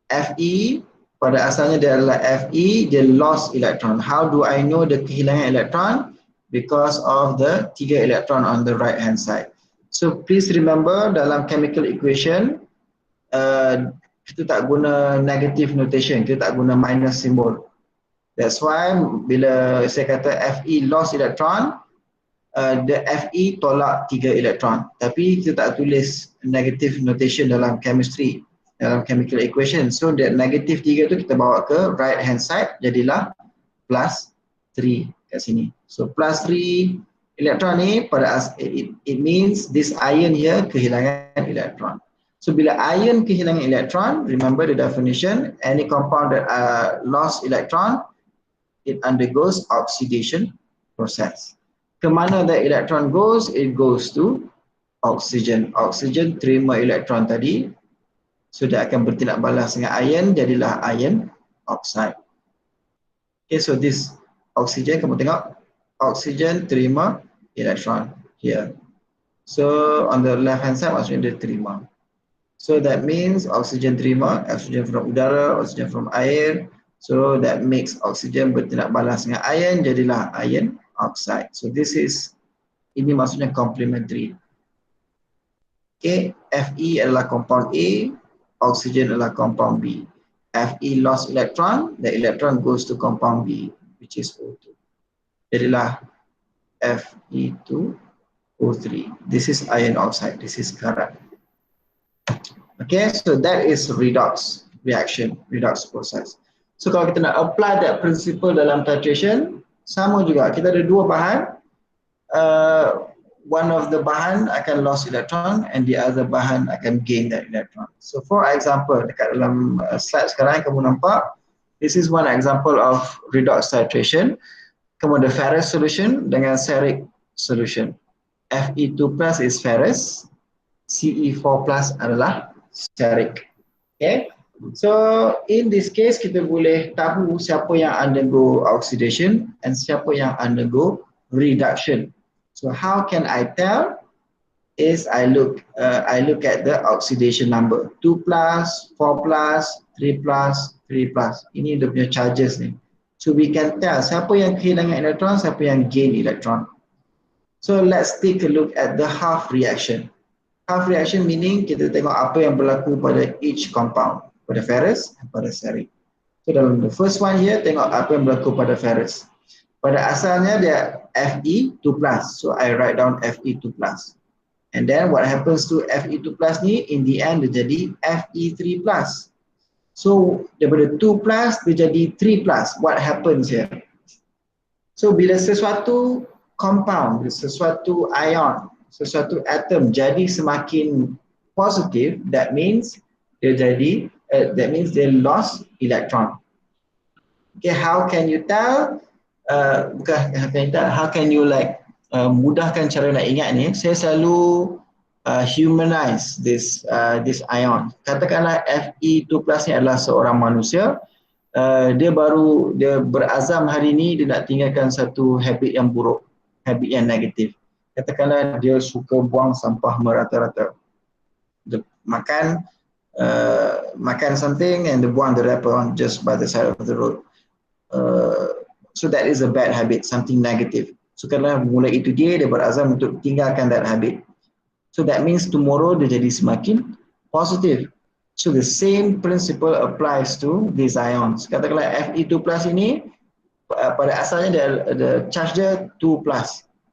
Fe, pada asalnya dia adalah Fe, dia lost electron. How do I know the kehilangan electron? Because of the 3 electron on the right hand side. So please remember, dalam chemical equation kita tak guna negative notation, kita tak guna minus symbol. That's why bila saya kata Fe lost electron, the Fe tolak 3 elektron. Tapi kita tak tulis negative notation dalam chemistry, dalam chemical equation. So that negative 3 tu kita bawa ke right hand side, jadilah plus 3 kat sini. So plus 3 elektron ni pada it means this iron here kehilangan elektron. So bila iron kehilangan elektron, remember the definition, any compound that lost electron, it undergoes oxidation process. Kemana that electron goes? It goes to oxygen. Oxygen terima elektron tadi, so dia akan bertindak balas dengan iron, jadilah iron oxide. Okay, so this oxygen, kamu tengok, oxygen terima elektron here. So on the left hand side maksudnya dia terima. So that means oxygen terima, oxygen from udara, oxygen from air. So that makes oxygen bertindak balas dengan iron, jadilah iron oxide. So this is, ini maksudnya complementary. Okay, Fe adalah compound A, oxygen adalah compound B. Fe lost electron, the electron goes to compound B, which is O2. Jadilah Fe2O3. This is iron oxide, this is karat. Okay, so that is redox reaction, redox process. So kalau kita nak apply that principle dalam titration, sama juga, kita ada dua bahan, one of the bahan akan lost electron and the other bahan akan gain that electron. So for example, dekat dalam slide sekarang kamu nampak, this is one example of redox titration. Kamu ada ferrous solution dengan cerric solution. Fe2 plus is ferrous, Ce4 plus adalah cerric. Okay. So in this case kita boleh tahu siapa yang undergo oxidation and siapa yang undergo reduction. So how can I tell? Is I look at the oxidation number 2 plus, 4 plus, 3 plus, 3 plus. Ini dia punya charges ni. So we can tell siapa yang kehilangan elektron, siapa yang gain elektron. So let's take a look at the half reaction. Half reaction meaning kita tengok apa yang berlaku pada each compound, pada ferrous dan pada ceric. So dalam the first one here, tengok apa yang berlaku pada ferrous. Pada asalnya dia Fe2+, so I write down Fe2+. And then what happens to Fe2+ ni, in the end dia jadi Fe3+. So daripada 2+ dia jadi 3+. What happens here? So bila sesuatu compound, sesuatu ion, sesuatu atom jadi semakin positif, that means they lost electron. Okay, how can you tell? How can you like mudahkan cara nak ingat ni? Saya selalu humanize this ion. Katakanlah Fe2+ ni adalah seorang manusia. Dia berazam hari ni dia nak tinggalkan satu habit yang buruk, habit yang negatif. Katakanlah dia suka buang sampah merata-rata. Dia makan something and dia buang the wrapper on just by the side of the road. So that is a bad habit, something negative. So kerana mulai itu dia berazam untuk tinggalkan that habit. So that means tomorrow dia jadi semakin positive. So the same principle applies to these ions. Katakanlah Fe2+ ini pada asalnya the charge dia 2+,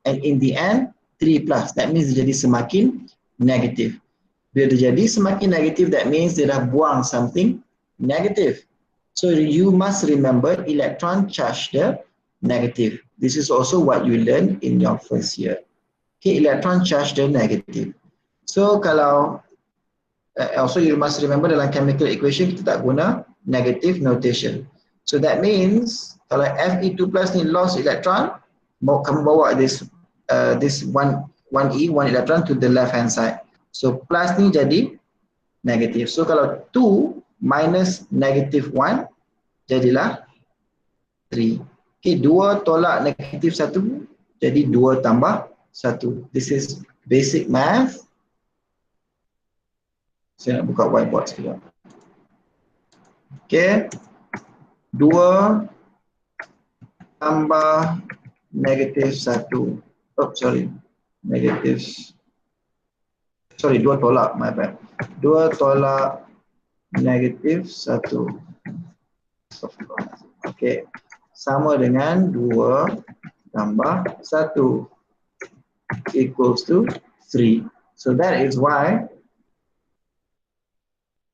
and in the end 3+. That means dia jadi semakin negative. Bila dia jadi semakin negative, that means dia dah buang something negative. So you must remember electron charge the negative. This is also what you learn in your first year. Okay, electron charge the negative. So kalau also you must remember dalam chemical equation kita tak guna negative notation. So that means kalau Fe2+ ni lost electron, kamu bawa this 1e, 1 electron to the left hand side. So plus ni jadi negative. So kalau 2 minus negative 1 jadilah 3. Okay, 2 tolak negatif 1 jadi 2 tambah 1. This is basic math. Saya nak buka whiteboard sekejap. Okay, 2 tambah negatif 1. Oh, sorry. Negatif. Sorry, 2 tolak, my bad. 2 tolak negatif 1. Okay. Sama dengan 2 tambah 1 equals to 3. So that is why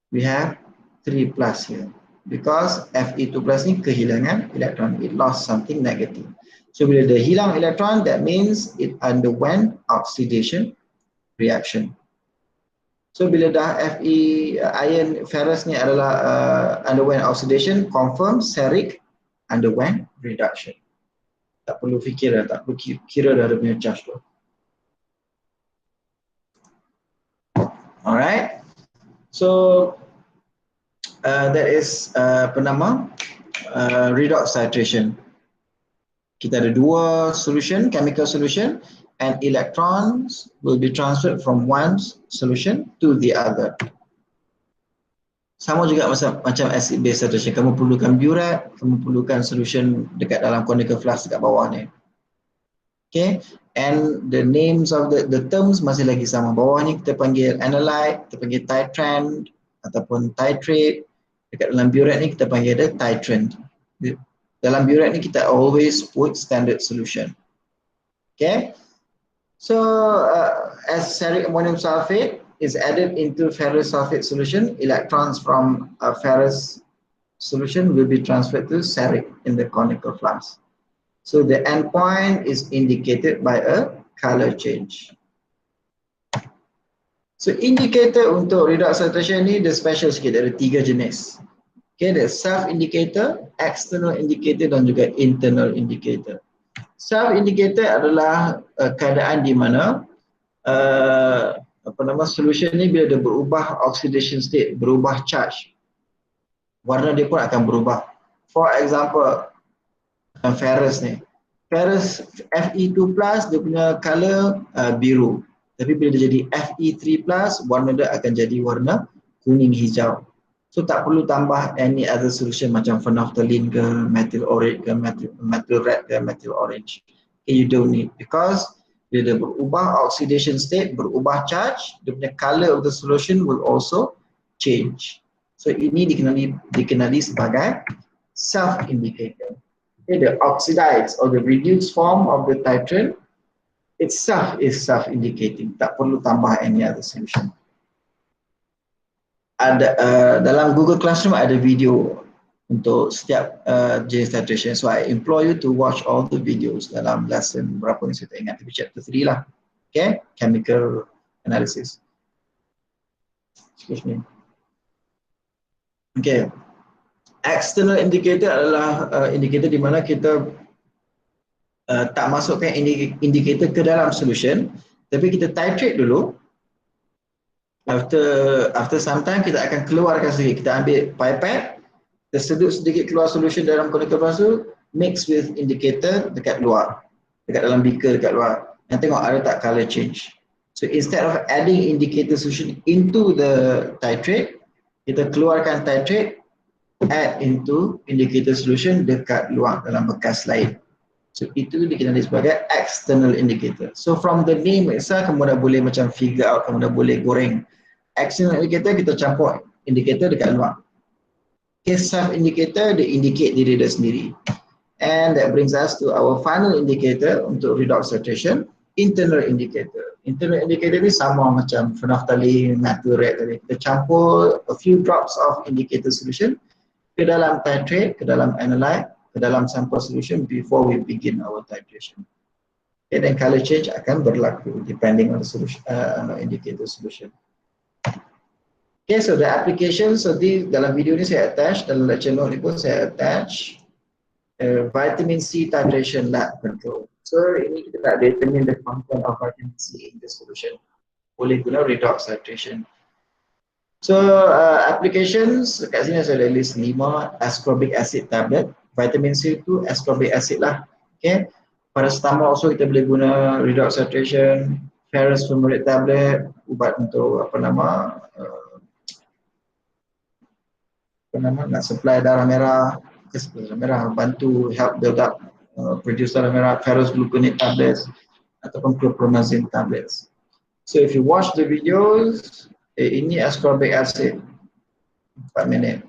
we have 3+ here. Because Fe2+ ni kehilangan elektron. It lost something negative. So bila dia hilang elektron, that means it underwent oxidation reaction. So bila dah iron ferrous ni adalah underwent oxidation, confirm ceric underwent reduction. Tak perlu fikir dah, tak perlu kira dah dia punya charge tu. Alright. So that is redox titration. Kita ada dua solution, chemical solution, and electrons will be transferred from one solution to the other. Sama juga macam acid base titration. Kamu perlukan burette, kamu perlukan solution dekat dalam conical flask dekat bawah ni. Okay, and the names of the terms masih lagi sama. Bawah ni kita panggil analyte, kita panggil titrant ataupun titrate. Dekat dalam burette ni kita panggil dia titrant. Dalam burette ni kita always put standard solution. Okay, so as ceric ammonium sulfate is added into ferrous sulfate solution, electrons from a ferrous solution will be transferred to ceric in the conical flask. So the endpoint is indicated by a color change. So indicator untuk redox titration ni dia special sikit, ada 3 jenis. Okay, ada self indicator, external indicator dan juga internal indicator. Self indicator adalah keadaan di mana solution ni bila dia berubah oxidation state, berubah charge, warna dia pun akan berubah. For example, ferrous ni. Ferrous Fe2+, dia punya color biru. Tapi bila dia jadi Fe3+, warna dia akan jadi warna kuning hijau. So tak perlu tambah any other solution macam phenolphthalein ke, methyl orate ke, methyl red ke, methyl orange. Okay, you don't need, because bila dia berubah oxidation state, berubah charge, dia punya color of the solution will also change. So ini dikenali sebagai self-indicator. Okay, the oxidized or the reduced form of the titrant itself is self-indicating. Tak perlu tambah any other solution. Ada dalam Google Classroom ada video untuk setiap jenis titration. So I implore you to watch all the videos dalam lesson berapa ni saya tak ingat, tapi chapter 3 lah. Okay, chemical analysis. Excuse me. Okay, external indicator adalah indicator di mana kita tak masukkan indicator ke dalam solution, tapi kita titrate dulu. After some time kita akan keluarkan sedikit. Kita ambil pipette, kita sedut sedikit keluar solution dalam conical vessel, mix with indicator dekat luar, dekat dalam beaker dekat luar. Dan tengok ada tak color change. So instead of adding indicator solution into the titrate, kita keluarkan titrate, add into indicator solution dekat luar dalam bekas lain. So itu dikenali sebagai external indicator. So from the name itself, kamu dah boleh macam figure out, kamu dah boleh goreng. External indicator kita campur indicator dekat luar. Okay, self indicator dia indicate diri dia sendiri. And that brings us to our final indicator untuk redox titration, internal indicator. Internal indicator ni sama macam phenolphthalein, methyl red tadi. Kita campur a few drops of indicator solution ke dalam titrate, ke dalam analyte, ke dalam sample solution before we begin our titration. Okay, then color change akan berlaku depending on the solution, indicator solution. Okay, so the application, so di dalam video ni saya attach, dalam lecture note ni pun saya attach vitamin C titration lab control. So ini kita nak determine the content of vitamin C in the solution. Boleh guna redox titration. So applications, kat sini saya ada list 5 ascorbic acid tablet. Vitamin C tu ascorbic acid lah. Okay, paracetamol also kita boleh guna redox titration. Ferrous fumarate tablet, ubat untuk nak supply darah merah, bantu help build up produce darah merah, ferrous gluconate tablets ataupun chlorpromazine tablets. So if you watch the videos, ini ascorbic acid 4 minit.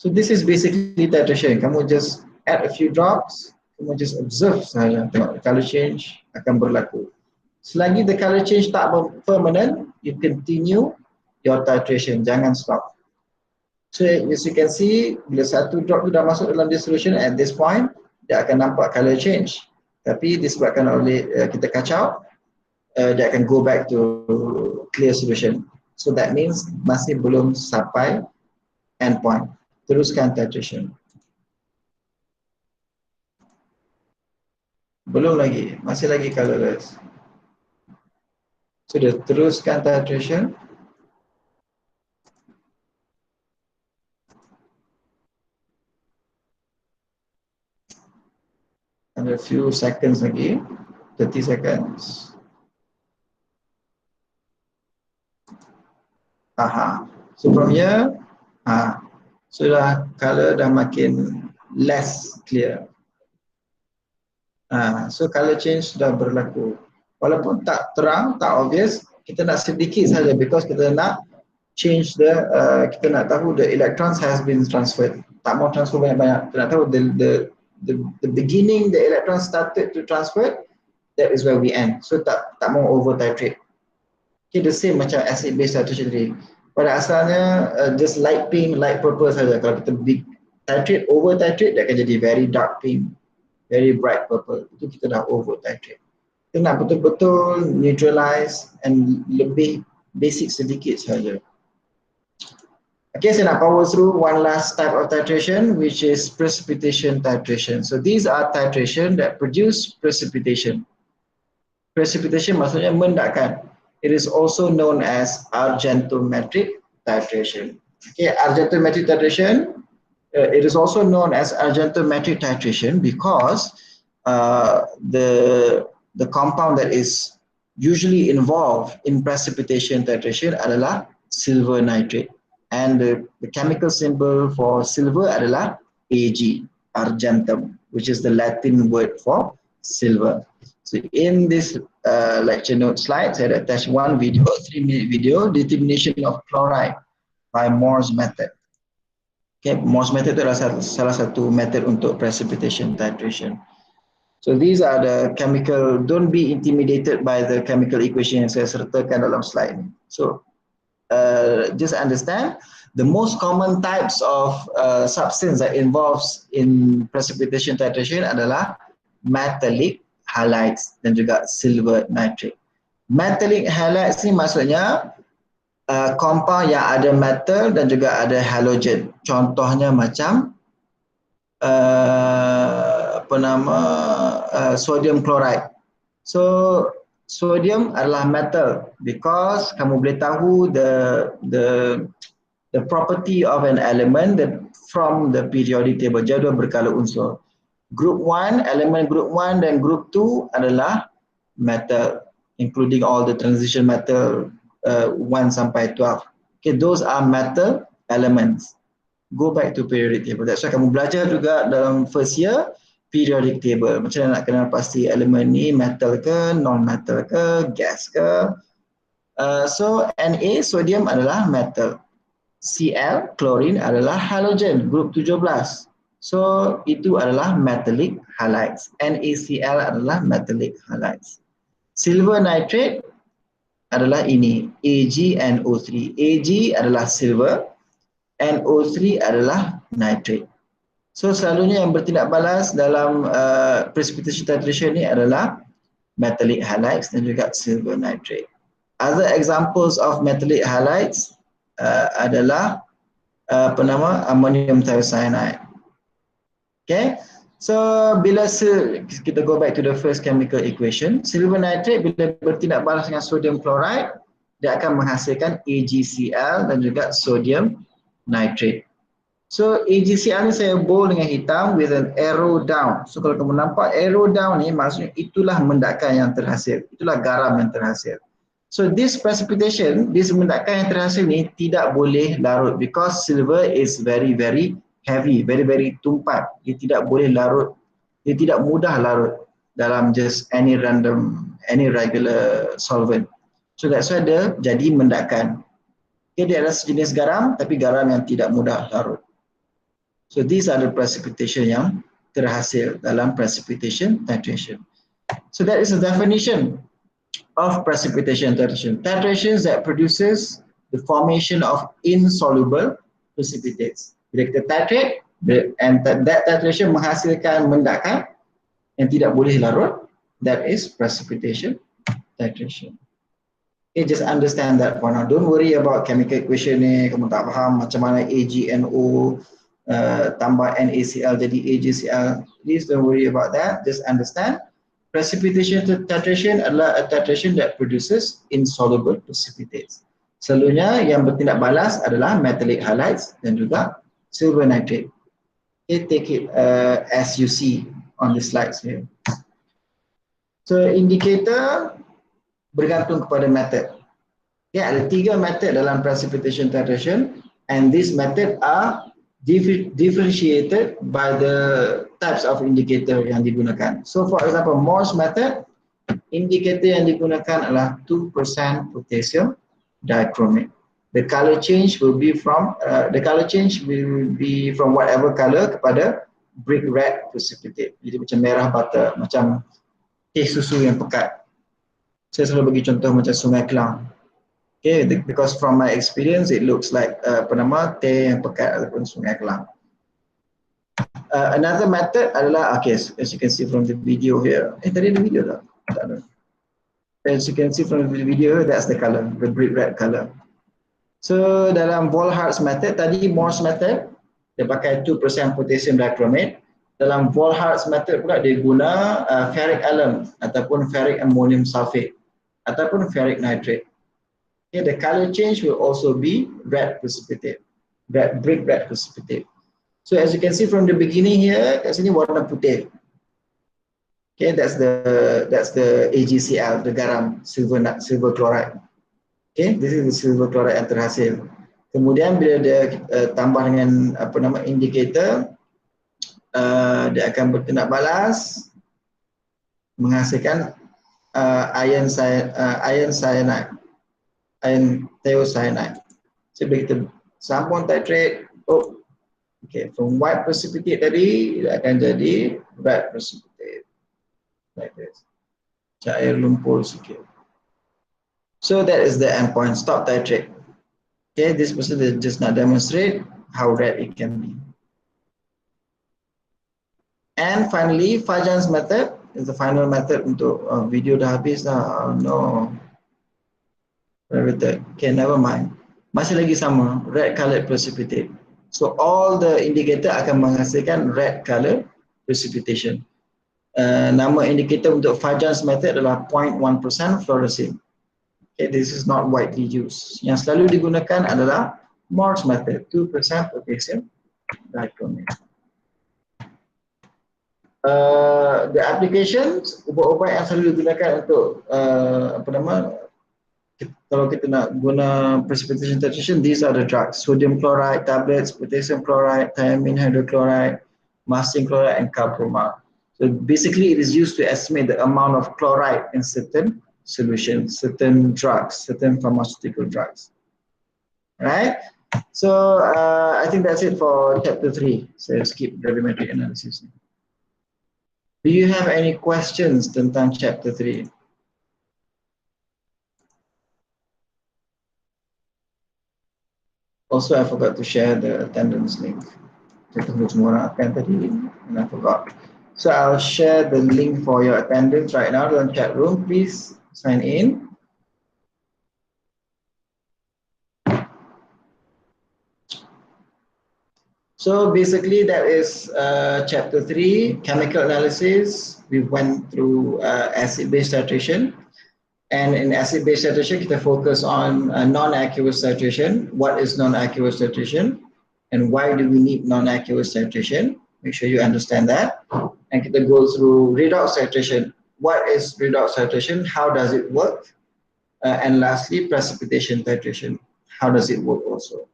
So this is basically titration. Kamu just add a few drops, kamu just observe sahaja, tengok the color change akan berlaku. Selagi the color change tak permanent, you continue your titration, jangan stop. So as you can see, bila satu drop tu dah masuk dalam this solution, at this point dia akan nampak color change. Tapi disebabkan oleh kita kacau, dia akan go back to clear solution. So that means masih belum sampai end point. Teruskan titration. Belum lagi, masih lagi colorless. So dia teruskan titration. And a few seconds lagi, 30 seconds. So from here, so dah color dah makin less clear. So color change sudah berlaku. Walaupun tak terang, tak obvious, kita nak sedikit saja because kita nak change the, kita nak tahu the electrons has been transferred. Tak mau transfer banyak-banyak. Kita nak tahu the beginning the electrons started to transfer, that is where we end. So tak mau over titrate. Okay, the same macam acid base titration tadi. Pada asalnya just light pink, light purple saja. Kalau kita titrate, over titrate, dia akan jadi very dark pink, very bright purple. Itu kita dah over titrate. Kita nak betul-betul neutralize and lebih basic sedikit saja. Okay, saya nak power through one last type of titration, which is precipitation titration. So these are titration that produce precipitation. Precipitation maksudnya mendakkan. It is also known as argentometric titration. Okay, argentometric titration. It is also known as argentometric titration because the compound that is usually involved in precipitation titration adalah silver nitrate, and the chemical symbol for silver adalah Ag, argentum, which is the Latin word for silver. So in this lecture note slide, saya attach one video, 3-minute video, determination of chloride by Moore's method. Okay, Morse method itu adalah salah satu method untuk precipitation titration. So these are the chemical, don't be intimidated by the chemical equation yang saya sertakan dalam slide ini. So just understand the most common types of substance that involves in precipitation titration adalah metallic halides dan juga silver nitrate. Metallic halides ni maksudnya compound yang ada metal dan juga ada halogen. Contohnya macam sodium chloride. So sodium adalah metal because kamu boleh tahu the property of an element from the periodic table, jadual berkala unsur. Group 1, elemen group 1 dan group 2 adalah metal, including all the transition metal 1 sampai 12. Okay, those are metal elements. Go back to periodic table. That's why kamu belajar juga dalam first year periodic table. Macam mana nak kenal pasti elemen ni metal ke, non-metal ke, gas ke. So Na, sodium adalah metal. Cl, chlorine adalah halogen, group 17. So itu adalah metallic halides. NaCl adalah metallic halides. Silver nitrate adalah ini, AgNO3. Ag adalah silver, NO3 adalah nitrate. So selalunya yang bertindak balas dalam precipitation titration ni adalah metallic halides dan juga silver nitrate. Other examples of metallic halides adalah ammonium thiocyanide. Okay, so bila kita go back to the first chemical equation, silver nitrate bila bertindak balas dengan sodium chloride, dia akan menghasilkan AgCl dan juga sodium nitrate. So AgCl ni saya bold dengan hitam with an arrow down. So kalau kamu nampak arrow down ni maksudnya itulah mendakan yang terhasil, itulah garam yang terhasil. So this precipitation, this mendakan yang terhasil ni tidak boleh larut because silver is very heavy, very tumpat. Dia tidak boleh larut, dia tidak mudah larut dalam just any regular solvent. So that's why dia jadi mendakan. Okay, dia adalah sejenis garam tapi garam yang tidak mudah larut. So these are the precipitation yang terhasil dalam precipitation titration. So that is the definition of precipitation titration. Titration that produces the formation of insoluble precipitates. Bila kita titrate, and that titration menghasilkan mendakan yang tidak boleh larut, that is precipitation titration. Okay, just understand that for now. Don't worry about chemical equation ni, kamu tak faham macam mana AgNO tambah NaCl jadi AgCl. Please don't worry about that. Just understand precipitation titration adalah a titration that produces insoluble precipitates. Selalunya yang bertindak balas adalah metallic halides dan juga silver nitrate. Okay, take it as you see on the slides here. So indicator bergantung kepada method. Okay, ada 3 method dalam precipitation titration and these method are differentiated by the types of indicator yang digunakan. So for example, Moore's method, indicator yang digunakan adalah 2% potassium dichromate. The color change will be from whatever color kepada brick red precipitate. Jadi macam merah butter, macam teh susu yang pekat. Saya selalu bagi contoh macam Sungai Kelang. Okay, because from my experience it looks like teh yang pekat ataupun Sungai Kelang. Another method adalah, okay, as you can see from the video here. Tadi ada video tak? Tak ada. As you can see from the video, that's the color, the brick red color. So dalam Volhardt's method, tadi Moore's method, dia pakai 2% potassium dichromate. Dalam Volhardt's method pula dia guna ferric alum ataupun ferric ammonium sulfate ataupun ferric nitrate. Okay, the color change will also be red precipitate, brick red precipitate. So as you can see from the beginning here, kat sini warna putih. Okay, that's the AgCl, the garam, silver chloride. Okay, this is the silver chloride yang terhasil. Kemudian bila dia tambah dengan apa nama indicator, dia akan bertindak balas menghasilkan iron cyanide, iron thiocyanide. So bila kita sambung titrate, okay, from white precipitate tadi dia akan jadi red precipitate like this, cair lumpur sikit. So that is the endpoint. Stop titrate. Okay, this person just not demonstrate how red it can be. And finally, Fajan's method is the final method untuk video dah habis dah. Oh, no. Okay, never mind. Masih lagi sama, red colored precipitate. So all the indicator akan menghasilkan red color precipitation. Nama indicator untuk Fajan's method adalah 0.1% fluorescein. Okay, this is not widely used. Yang selalu digunakan adalah Morse method, 2% potassium dichromate. The applications, ubat-ubat yang selalu digunakan untuk apa nama, kalau kita nak guna precipitation titration, these are the drugs: sodium chloride tablets, potassium chloride, thiamine hydrochloride, mustard chloride, and carpromol. So basically, it is used to estimate the amount of chloride in certain solutions, certain drugs, certain pharmaceutical drugs. Right? So I think that's it for chapter 3. So skip gravimetric analysis. Do you have any questions tentang chapter 3? Also, I forgot to share the attendance link. Saya tunggu semua orang attend tadi, and I forgot. So I'll share the link for your attendance right now in the chat room. Please sign in. So basically that is chapter 3, chemical analysis. We went through acid-base titration. And in acid-base titration, kita focus on non-aqueous titration. What is non-aqueous titration? And why do we need non-aqueous titration? Make sure you understand that. And kita go through redox titration. What is redox titration? How does it work? And lastly, precipitation titration. How does it work also?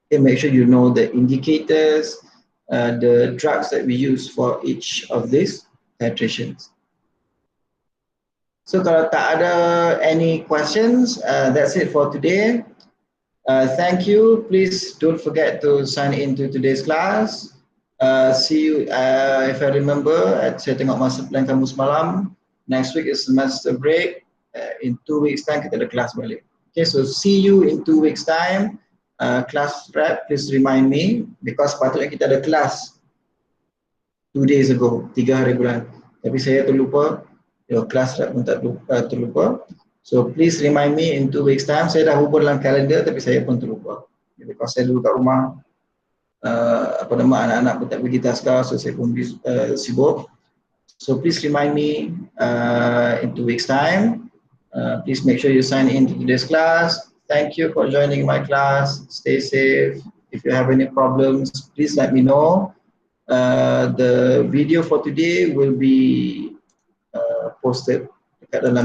Okay, make sure you know the indicators, the drugs that we use for each of these titrations. So kalau tak ada any questions, that's it for today. Thank you. Please don't forget to sign into today's class. See you, if I remember, saya tengok masa plan kamu semalam. Next week is semester break. In 2 weeks time kita ada kelas balik. Okay, so see you in 2 weeks time. Class rep, please remind me, because patutnya kita ada kelas 2 days ago, 3 hari bulan. Tapi saya terlupa, class rep pun terlupa. So please remind me in 2 weeks time. Saya dah hubung dalam kalender tapi saya pun terlupa. Because saya dulu kat rumah, anak-anak pun tak pergi taskar, so saya pun sibuk. So please remind me in 2 weeks time. Please make sure you sign in to today's class. Thank you for joining my class. Stay safe. If you have any problems, please let me know. The video for today will be posted dekat dalam